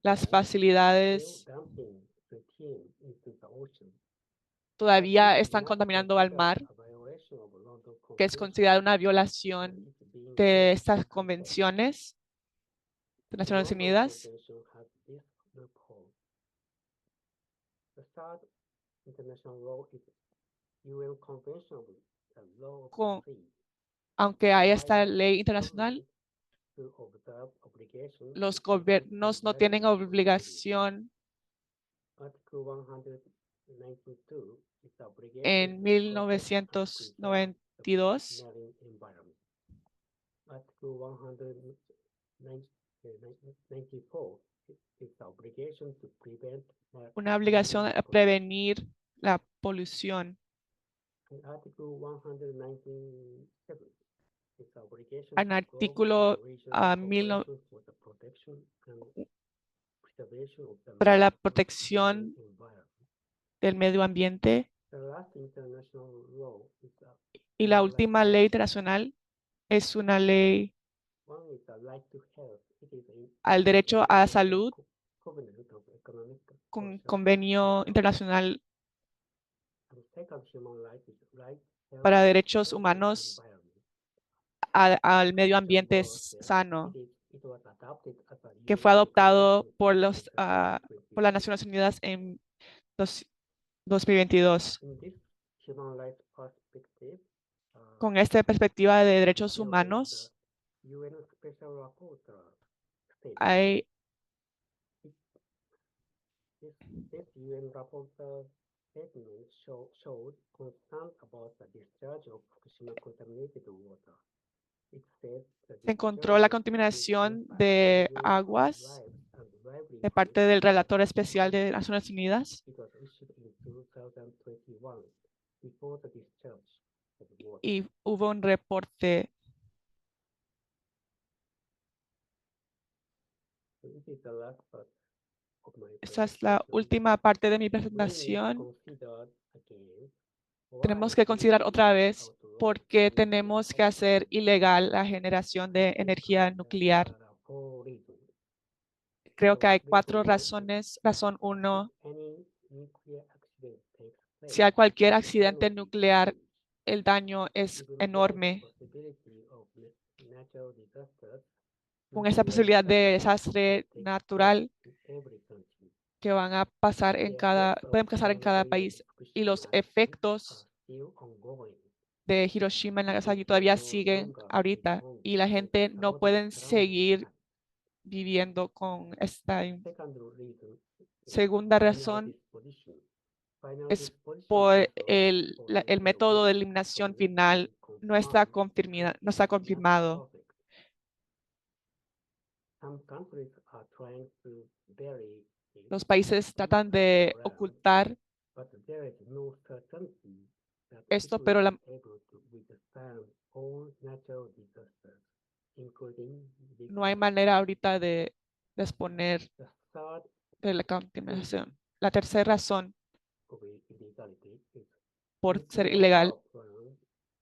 las facilidades todavía están contaminando al mar, que es considerada una violación de estas convenciones de Naciones Unidas. Aunque haya esta ley internacional, los gobiernos no tienen obligación en 1992 una obligación a prevenir la polución. En artículo para la protección del medio ambiente, y la última ley internacional es una ley al derecho a la salud, con convenio internacional para derechos humanos al medio ambiente sano, que fue adoptado por por las Naciones Unidas en 2022. Con esta perspectiva de derechos humanos, hay se encontró la contaminación de aguas de parte del relator especial de Naciones Unidas y hubo un reporte. Esta es la última parte de mi presentación. Tenemos que considerar otra vez por qué tenemos que hacer ilegal la generación de energía nuclear. Creo que hay 4 razones. Razón 1, si hay cualquier accidente nuclear, el daño es enorme. Con esa posibilidad de desastre natural que van a pasar pueden pasar en cada país, y los efectos de Hiroshima y Nagasaki todavía siguen ahorita, y la gente no puede seguir viviendo con esta. Segunda razón es por el método de eliminación final no está confirmado. Los países tratan de ocultar esto, pero no hay manera ahorita de exponer de la contaminación. La tercera razón por ser ilegal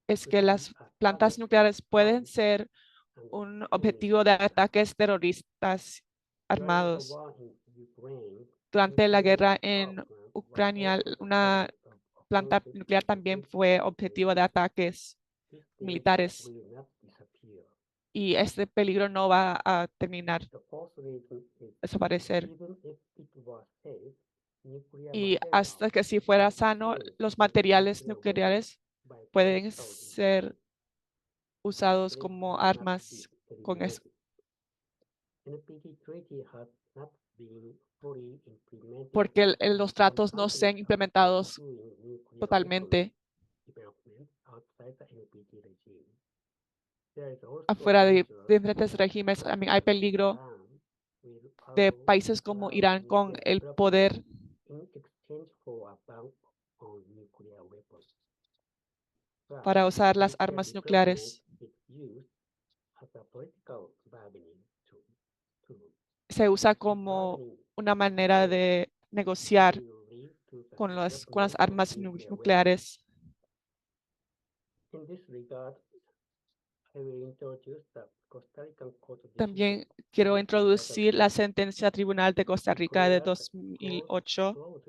es que las plantas nucleares pueden ser un objetivo de ataques terroristas armados. durante la guerra en Ucrania, una planta nuclear también fue objetivo de ataques militares y este peligro no va a terminar, desaparecer. Y hasta que si fuera sano, los materiales nucleares pueden ser usados como armas con eso. Porque los tratos no sean implementados totalmente afuera de diferentes regímenes. También hay peligro de países como Irán con el poder para usar las armas nucleares. Se usa como una manera de negociar con las armas nucleares. También quiero introducir la sentencia Tribunal de Costa Rica de 2008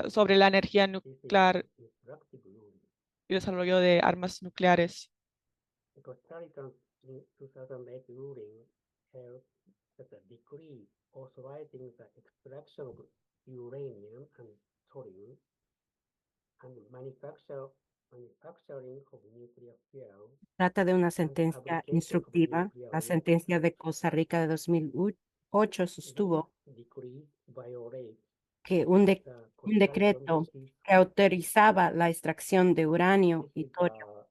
sobre la energía nuclear y desarrollo de armas nucleares. Trata de una sentencia instructiva. La sentencia de Costa Rica de 2008 sostuvo que un decreto que autorizaba la extracción de uranio y torio,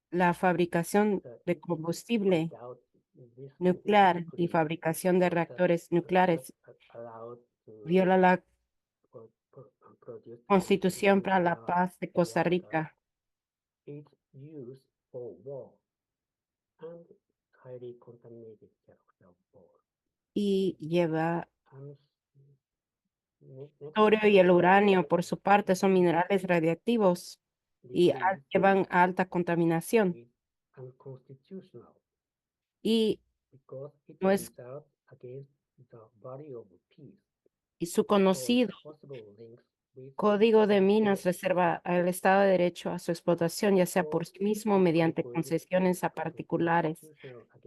la fabricación de combustible nuclear y fabricación de reactores nucleares viola la Constitución para la Paz de Costa Rica y lleva torio y el uranio, por su parte, son minerales radiactivos y llevan a alta contaminación. Y no es y su conocido Código de Minas reserva al Estado de Derecho a su explotación, ya sea por sí mismo o mediante concesiones a particulares.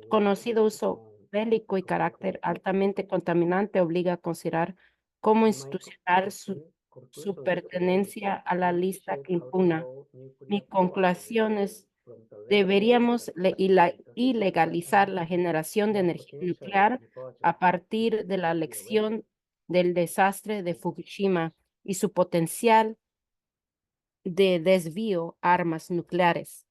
Conocido uso bélico y carácter altamente contaminante obliga a considerar como institucional su pertenencia a la lista que impugna. Mi conclusión es, deberíamos ilegalizar la generación de energía nuclear a partir de la lección del desastre de Fukushima y su potencial de desvío a armas nucleares.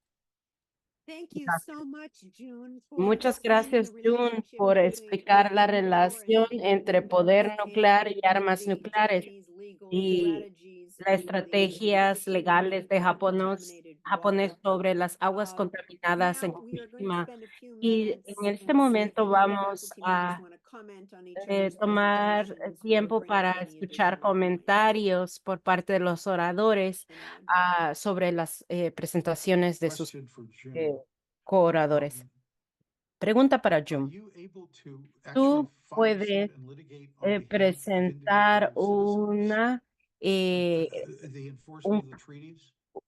Muchas gracias, June, por explicar la relación entre poder nuclear y armas nucleares y las estrategias legales de japonés sobre las aguas contaminadas en Fukushima. Y en este momento vamos a tomar tiempo para escuchar comentarios por parte de los oradores sobre las presentaciones de sus co-oradores. Pregunta para June. ¿Tú puedes presentar eh, un-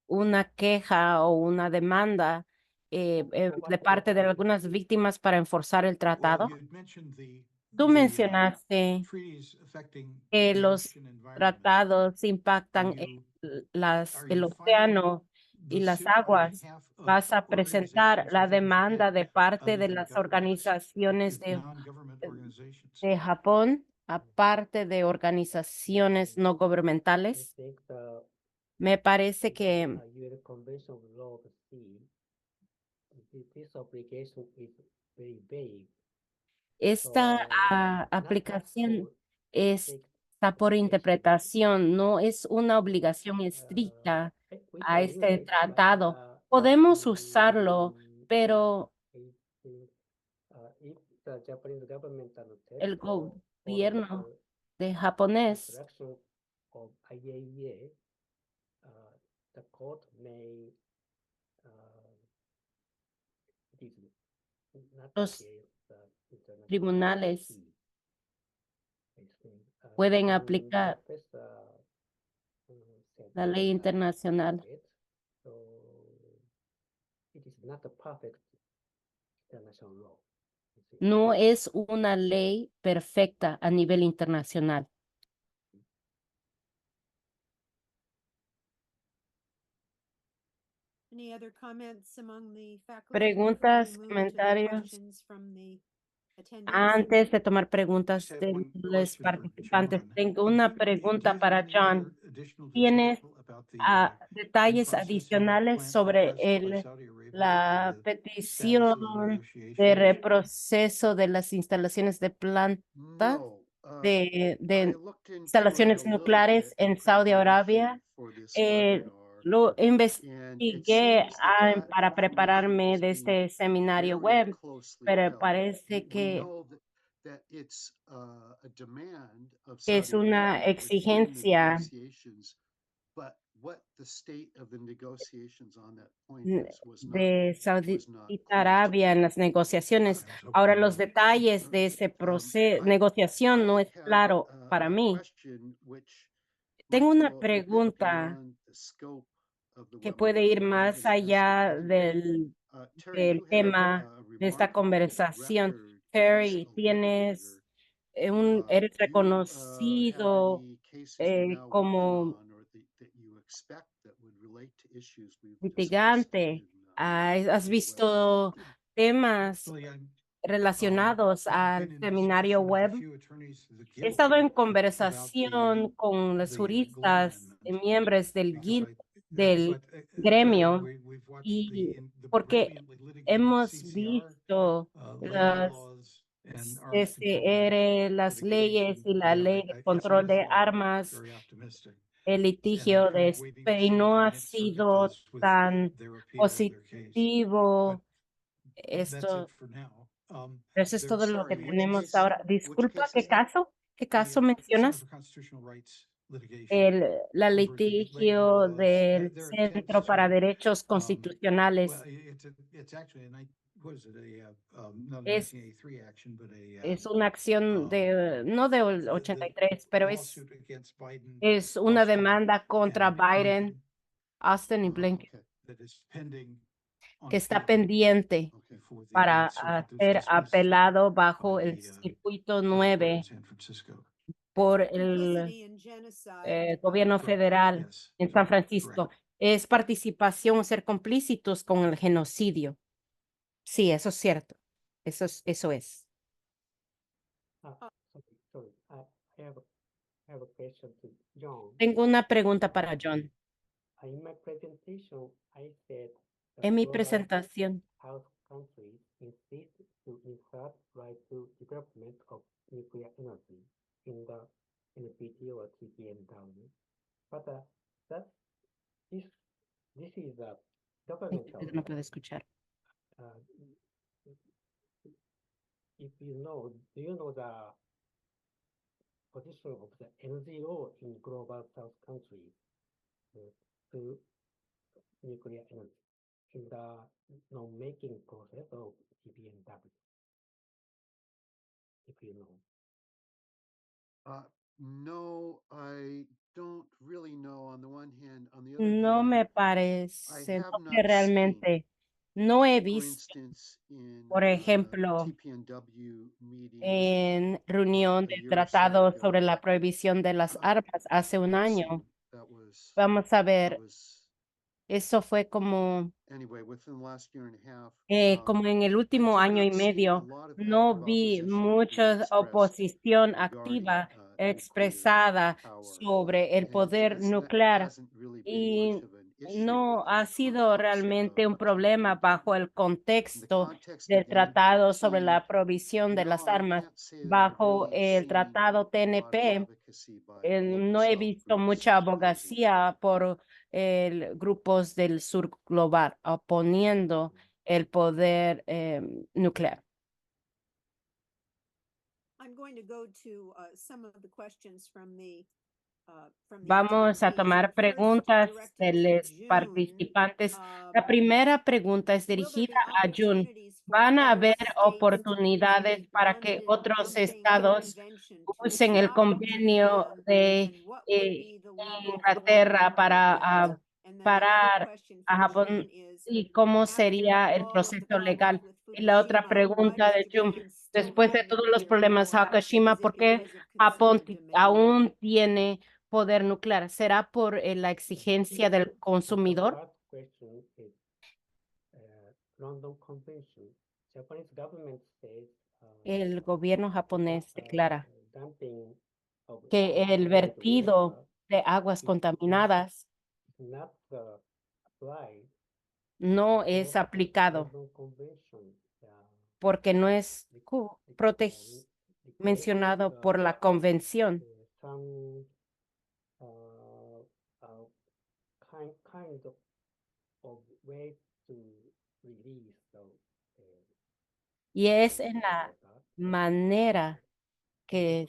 una queja o una demanda de parte de algunas víctimas para enforzar el tratado? Tú mencionaste que los tratados impactan el océano y las aguas. ¿Vas a presentar la demanda de parte de las organizaciones de Japón, aparte de organizaciones no gubernamentales? Me parece que esta aplicación está por interpretación, no es una obligación estricta a este tratado. Podemos usarlo, pero el gobierno de japonés not Los against the international tribunales treaty, I think. pueden And aplicar professor, said la that, ley internacional. So it is not a perfect international law. you see. No es una ley perfecta a nivel internacional. Any other comments among the faculty? Preguntas, before we move to the comentarios. questions from the attendees? Antes de tomar I preguntas just have de one los question for participantes, John. tengo Do una you pregunta have para any John. other additional ¿Tienes detail about the, detalles in-process adicionales plant sobre request by la Saudi Arabia, the petición status of the de negotiations? reproceso de las instalaciones de planta No, de I looked into it a instalaciones little nucleares bit en in Saudi Arabia? preparation for this Eh, webinar, lo and it investigué seems that that para information prepararme is de being este seminario very web, closely pero held. parece We que know that it's a demand of es Saudi una Arabia within the exigencia negotiations, but what the state of the negotiations on that point de was Saudi not clear to Arabia en me. las negociaciones. I was hoping Ahora, to los know. detalles de ese proceso, negociación no es I claro had para a mí. question which Tengo might una go a bit pregunta beyond the scope of the que puede ir webinar, but I'm más gonna ask it allá anyway. Terry, del you have tema a de esta remarkable conversación. record as Terry, a tienes litigator. eres Do you have reconocido any cases you're now working como on or that you expect that would relate to issues we've discussed litigante. ¿Has in the visto webinar? temas Actually, relacionados I've al been in seminario discussion with a web? few attorneys of the He estado en guilty about conversación con los the juristas, Glenn miembros del because del Terry, gremio, we've watched y the porque brilliantly litigated hemos CCR, visto labor las laws and arms control CCR, las leyes litigation. y la ley de It control seems de armas, very optimistic. el And I'm litigio kind de of waiting to y see no where the ha Ninth Circuit sido does with tan their appeal of their case. But positivo. that's Esto, it for now. eso es todo lo que Sorry, which tenemos case? ahora. Which Disculpa, case ¿qué is that? caso? ¿Qué caso The Center mencionas? for Constitutional Rights litigation La over the litigio labor laws. del There are attempts Centro para to, Derechos well, Constitucionales. it's actually what is it, not a Es 1983 action, but Es una acción no de the 83, pero lawsuit against Biden, es una Austin, demanda contra and Biden, Blinken Austin y Blinken, Okay, that is pending on que está appeal pendiente okay. before the para Ninth Circuit. That was ser dismissed apelado by bajo el the circuito Federal Court in 9 San Francisco. por So el complicity and genocide, gobierno Correct. federal Yes. en San Francisco. Es participación o ser complícitos con el genocidio. Sí, eso es cierto. Eso es. Sorry. I have a question to John. Tengo una pregunta para John. In my presentation, I said that En mi global presentación South countries insist to insert right to development of nuclear energy in the NPT or TPNW. But this is a governmental no level. puedo escuchar. If you know, do you know the position of the NGO in global South countries to nuclear energy in the making process of TPNW? If you know. No, I don't really know on the one hand. On the other No hand, me parece, have no not que realmente no he for visto, instance, in por ejemplo, TPNW meetings en reunión a de year or so tratado ago, sobre la prohibición de las armas hace un let's año. see, that Vamos a ver, was eso fue como, anyway within the last year and a half. como en el último did año y not see a medio. lot of No active vi opposition being mucha expressed oposición regarding, activa nuclear expresada power, sobre el and poder that nuclear hasn't really been y much of an issue no ha within the sido context realmente un of problema bajo el TPNW. In the contexto context del of the Tratado sobre NPT, la provisión de no, las I armas. can't say that I've Bajo really el seen Tratado a lot of TNP, advocacy by Global no he South visto groups mucha opposing abogacía por grupos del sur global oponiendo el poder nuclear. I'm going to go to some of the questions from the Vamos a attendees. tomar First, preguntas directed de to los June. participantes. La primera pregunta es Will there dirigida be a Jun. opportunities van a haber oportunidades para que otros estados usen el convenio de Inglaterra para parar a Japón y cómo sería el proceso legal. Y la otra pregunta de Jung, después de todos los problemas Fukushima, ¿por qué Japón aún tiene poder nuclear? ¿Será por la exigencia del consumidor? First question is London Convention. Japanese government says El gobierno japonés declara dumping of que el vertido de aguas is contaminadas not applied no es aplicado London Convention porque no es because mencionado por la convención. some kind of way to release Y es en la manera que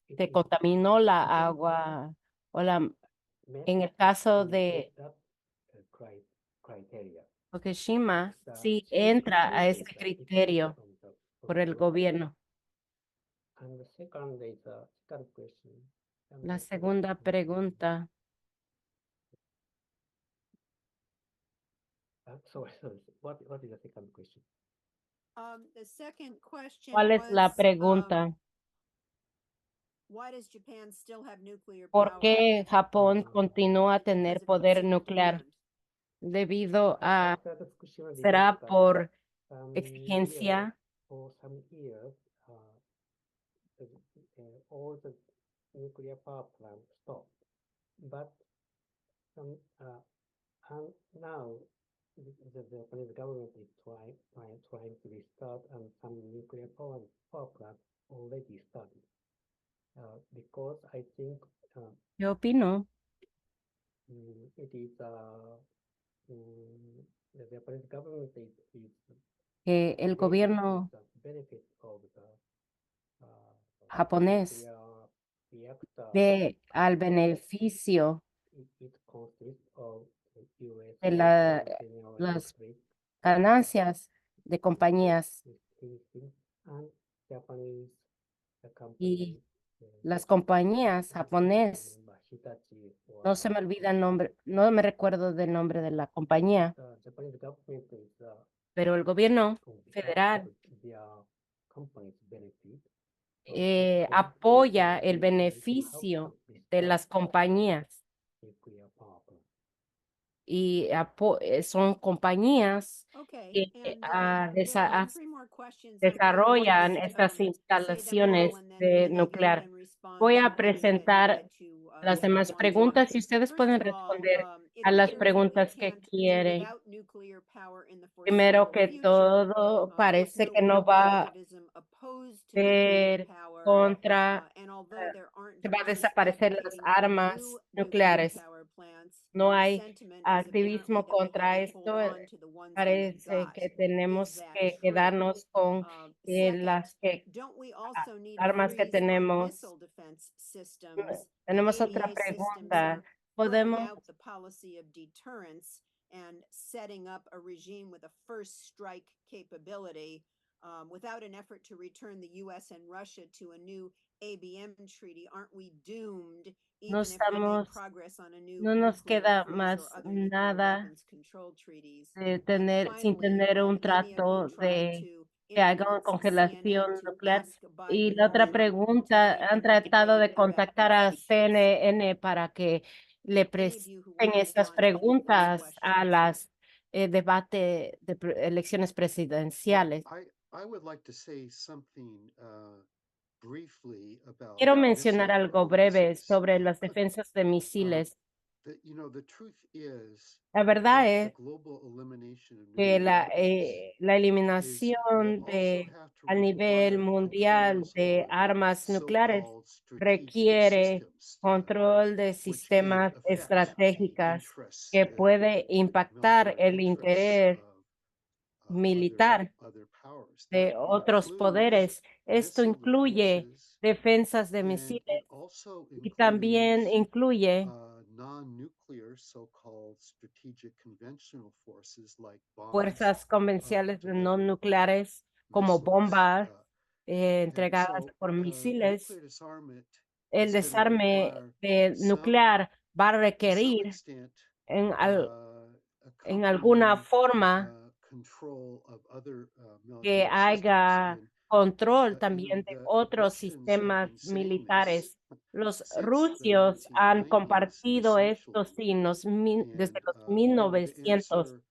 se contaminó la agua o en el caso de Fukushima, sí entra a este criterio por el gobierno. La segunda pregunta, Sorry, what is the second question? The second question ¿cuál es la was, pregunta? why does Japan still have nuclear ¿Por power? qué Japón Ah, continúa a tener Because of poder consumer nuclear? demand. Debido a, After the Fukushima ¿será disaster, por some exigencia? years- For some years, all the nuclear power plants stopped. But and now the Japanese government is trying to restart, and some nuclear power plants already started. Because I think Yo opino it is the Japanese government is que el gobierno benefit of the japonés nuclear reactor. ve al beneficio It consists of US de General las Electric, ganancias de compañías and Japanese y company, las compañías japonesas. Hitachi or No se me olvida el nombre, no me recuerdo del nombre de la compañía, Japanese government is pero el gobierno federal their companies benefit. apoya el beneficio de las compañías Nuclear power plant. y son compañías Okay, que and there are three more questions. I'm gonna desarrollan just, estas say them instalaciones all and then- de and then you nuclear. can respond Voy to a any that presentar you'd like to, las demás want to preguntas y ask. ustedes First pueden of all, responder it a las appears that we preguntas que can't do quieren. without nuclear power in the Primero foreseeable que future, todo, with parece no que no real va a activism opposed to nuclear ser power, contra, and although there aren't se va a voices desaparecer las advocating armas new nucleares. nuclear power plants, No the hay sentiment is activismo apparently that we have contra to esto. hold on to the ones we've Parece got. que Is tenemos that que true? quedarnos con Second, las don't we also need a armas que freeze on tenemos. missile defense systems? Tenemos The otra ABA systems pregunta. are working ¿Podemos out the policy of deterrence and setting up a regime with a first strike capability without an effort to return the US and Russia to a new ABM treaty? Aren't we doomed No even if we make estamos, progress on a new no nos nuclear queda freeze más or other nuclear nada weapons control treaties? de And tener, sin finally, tener un many of you trato tried de to que haga una influence congelación CNN to nuclear? ask Y Biden la otra to pregunta, make ¿han any tratado de debate about contactar a these issues? CNN para que le Any of presenten you who want to estas respond to any of those preguntas a questions? las debate de elecciones presidenciales? I would like to say something briefly about Quiero mencionar missile algo breve physics. sobre las defensas de misiles. The truth is La verdad that the es global elimination of que nuclear weapons la will eliminación also have to a nivel require mundial controls de on armas nucleares so-called strategic requiere systems, control de which could sistemas affect the estratégicas interests, que the puede impactar military el interests interés of militar other powers. de That otros includes poderes. Esto missile incluye defenses, defensas de and it misiles also y también includes incluye non-nuclear so-called strategic conventional forces like bombs, fuerzas convencionales no nucleares como missiles, bombas and entregadas so por misiles. nuclear disarmament El is going to desarme require nuclear va a to some requerir extent en, en alguna accompanying forma control of other que military systems. haya And control también de the otros Russians have sistemas been saying this militares. Los since the rusos han 1990s, compartido estos essentially. signos desde los The 1900 answer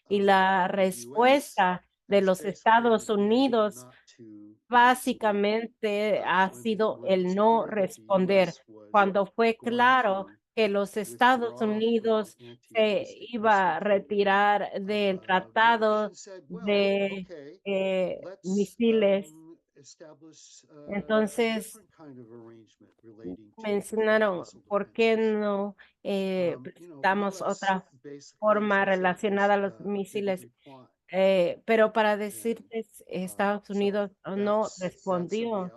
y la of the US respuesta de has los basically Estados been Unidos not to respond. básicamente ha sido el no responder. Cuando fue claro que los Estados Unidos se iba a retirar del tratado de misiles, entonces mencionaron, ¿por qué no damos otra forma relacionada a los misiles? Pero para decirles, Estados Unidos no respondió.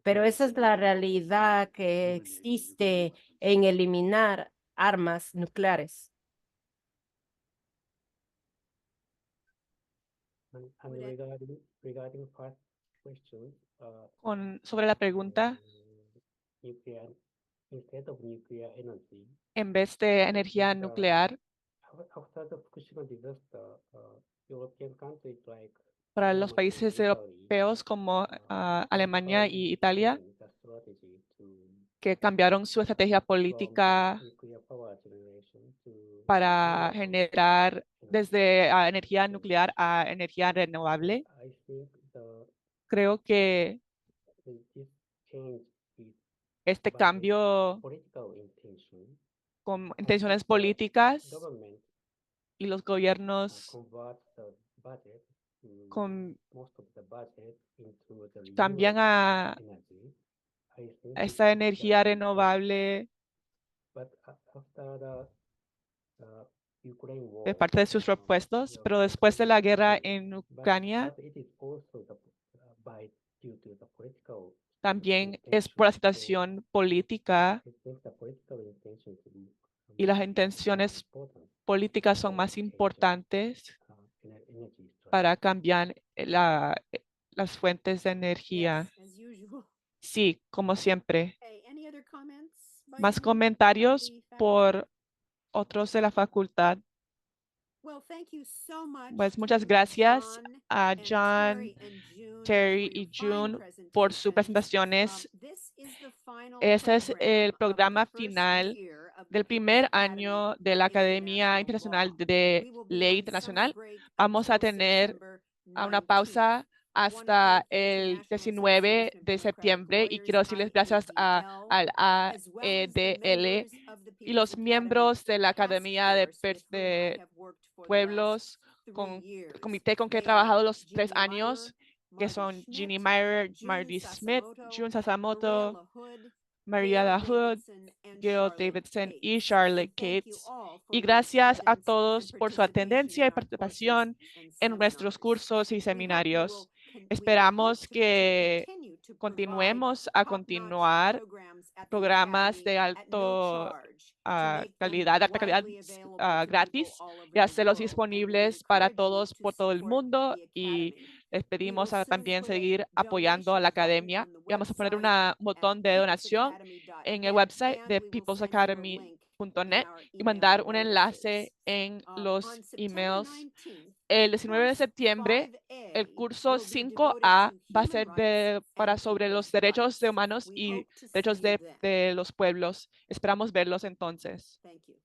Pero esa es la realidad que existe en eliminar armas nucleares. And regarding first question, Sobre la pregunta, nuclear, instead of nuclear energy, en vez de energía nuclear, after the Fukushima disaster, European countries like para los Germany, países Italy, europeos como Alemania y Italia, changed the strategy que cambiaron su estrategia política nuclear power generation to para renewable generar energy. desde energía nuclear a energía renovable. I think Creo que this change is este by cambio political intention. con intenciones políticas Government y los gobiernos convert the budget con- most of the budget into the cambian renewable a energy. I think esta it's energía the- renovable But after the Ukraine war, de parte de sus propuestos, pero después de la guerra en Ucrania, but it is also due to the political también es por la situación política I think the political intention to be y las intenciones políticas son más importantes energy para cambiar las fuentes de energía. Yes, as usual. Sí, como siempre. Okay, any other comments by Más any of comentarios the faculty? por otros de la facultad. Well, thank you so much Pues muchas to gracias John a and John, Terry and June Terry for your y fine June por sus presentations. presentaciones. This is the final Este es el program of programa the first final year of the del People's primer Academy año de for la Academia International Internacional Law. de We will be Ley on Internacional. summer break Vamos a until tener September a una 19th. pausa I wanna hasta thank the el International 19 Association of de Democratic septiembre y Lawyers, quiero decirles gracias al as well as the AEDL members of the y People's los Academy miembros de la Task Academia Force with whom I de have worked for the last Pueblos, 3 con years. el comité con que he They are trabajado los 3 Jeannie años, Meyer, que Marty son Schmidt, Jeannie Meyer, June Marty Smith, Sasamoto, June Maria Sasamoto, LaHood, Maria Gail LaHood, Davidson, and Gail Charlotte Davidson y Cates. Charlotte And thank you Cates. all for Y your gracias a attendance todos and por su atendencia y participation participación and en nuestros seminars. cursos y We hope you seminarios. will Esperamos que continue to provide continuemos a top-notch continuar programs at the programas de Academy at no alta charge to make them calidad, de alta calidad widely available to people gratis all over y the hacerlos world. And we disponibles para encourage you todos to por todo el support mundo the y Academy. les We pedimos will soon también put a seguir apoyando a la donation button academia on the y vamos a poner un website botón at de donación en el peoplesacademy.net, website and de we will send you a link in peoplesacademy.net our y email mandar un notices. enlace en los On September emails. 19th, El 19 de course septiembre, 5A el curso will be 5A devoted to va a human ser rights para and sobre los people's derechos de rights. humanos We y hope to see derechos you then. de los pueblos. Esperamos verlos entonces. Thank you.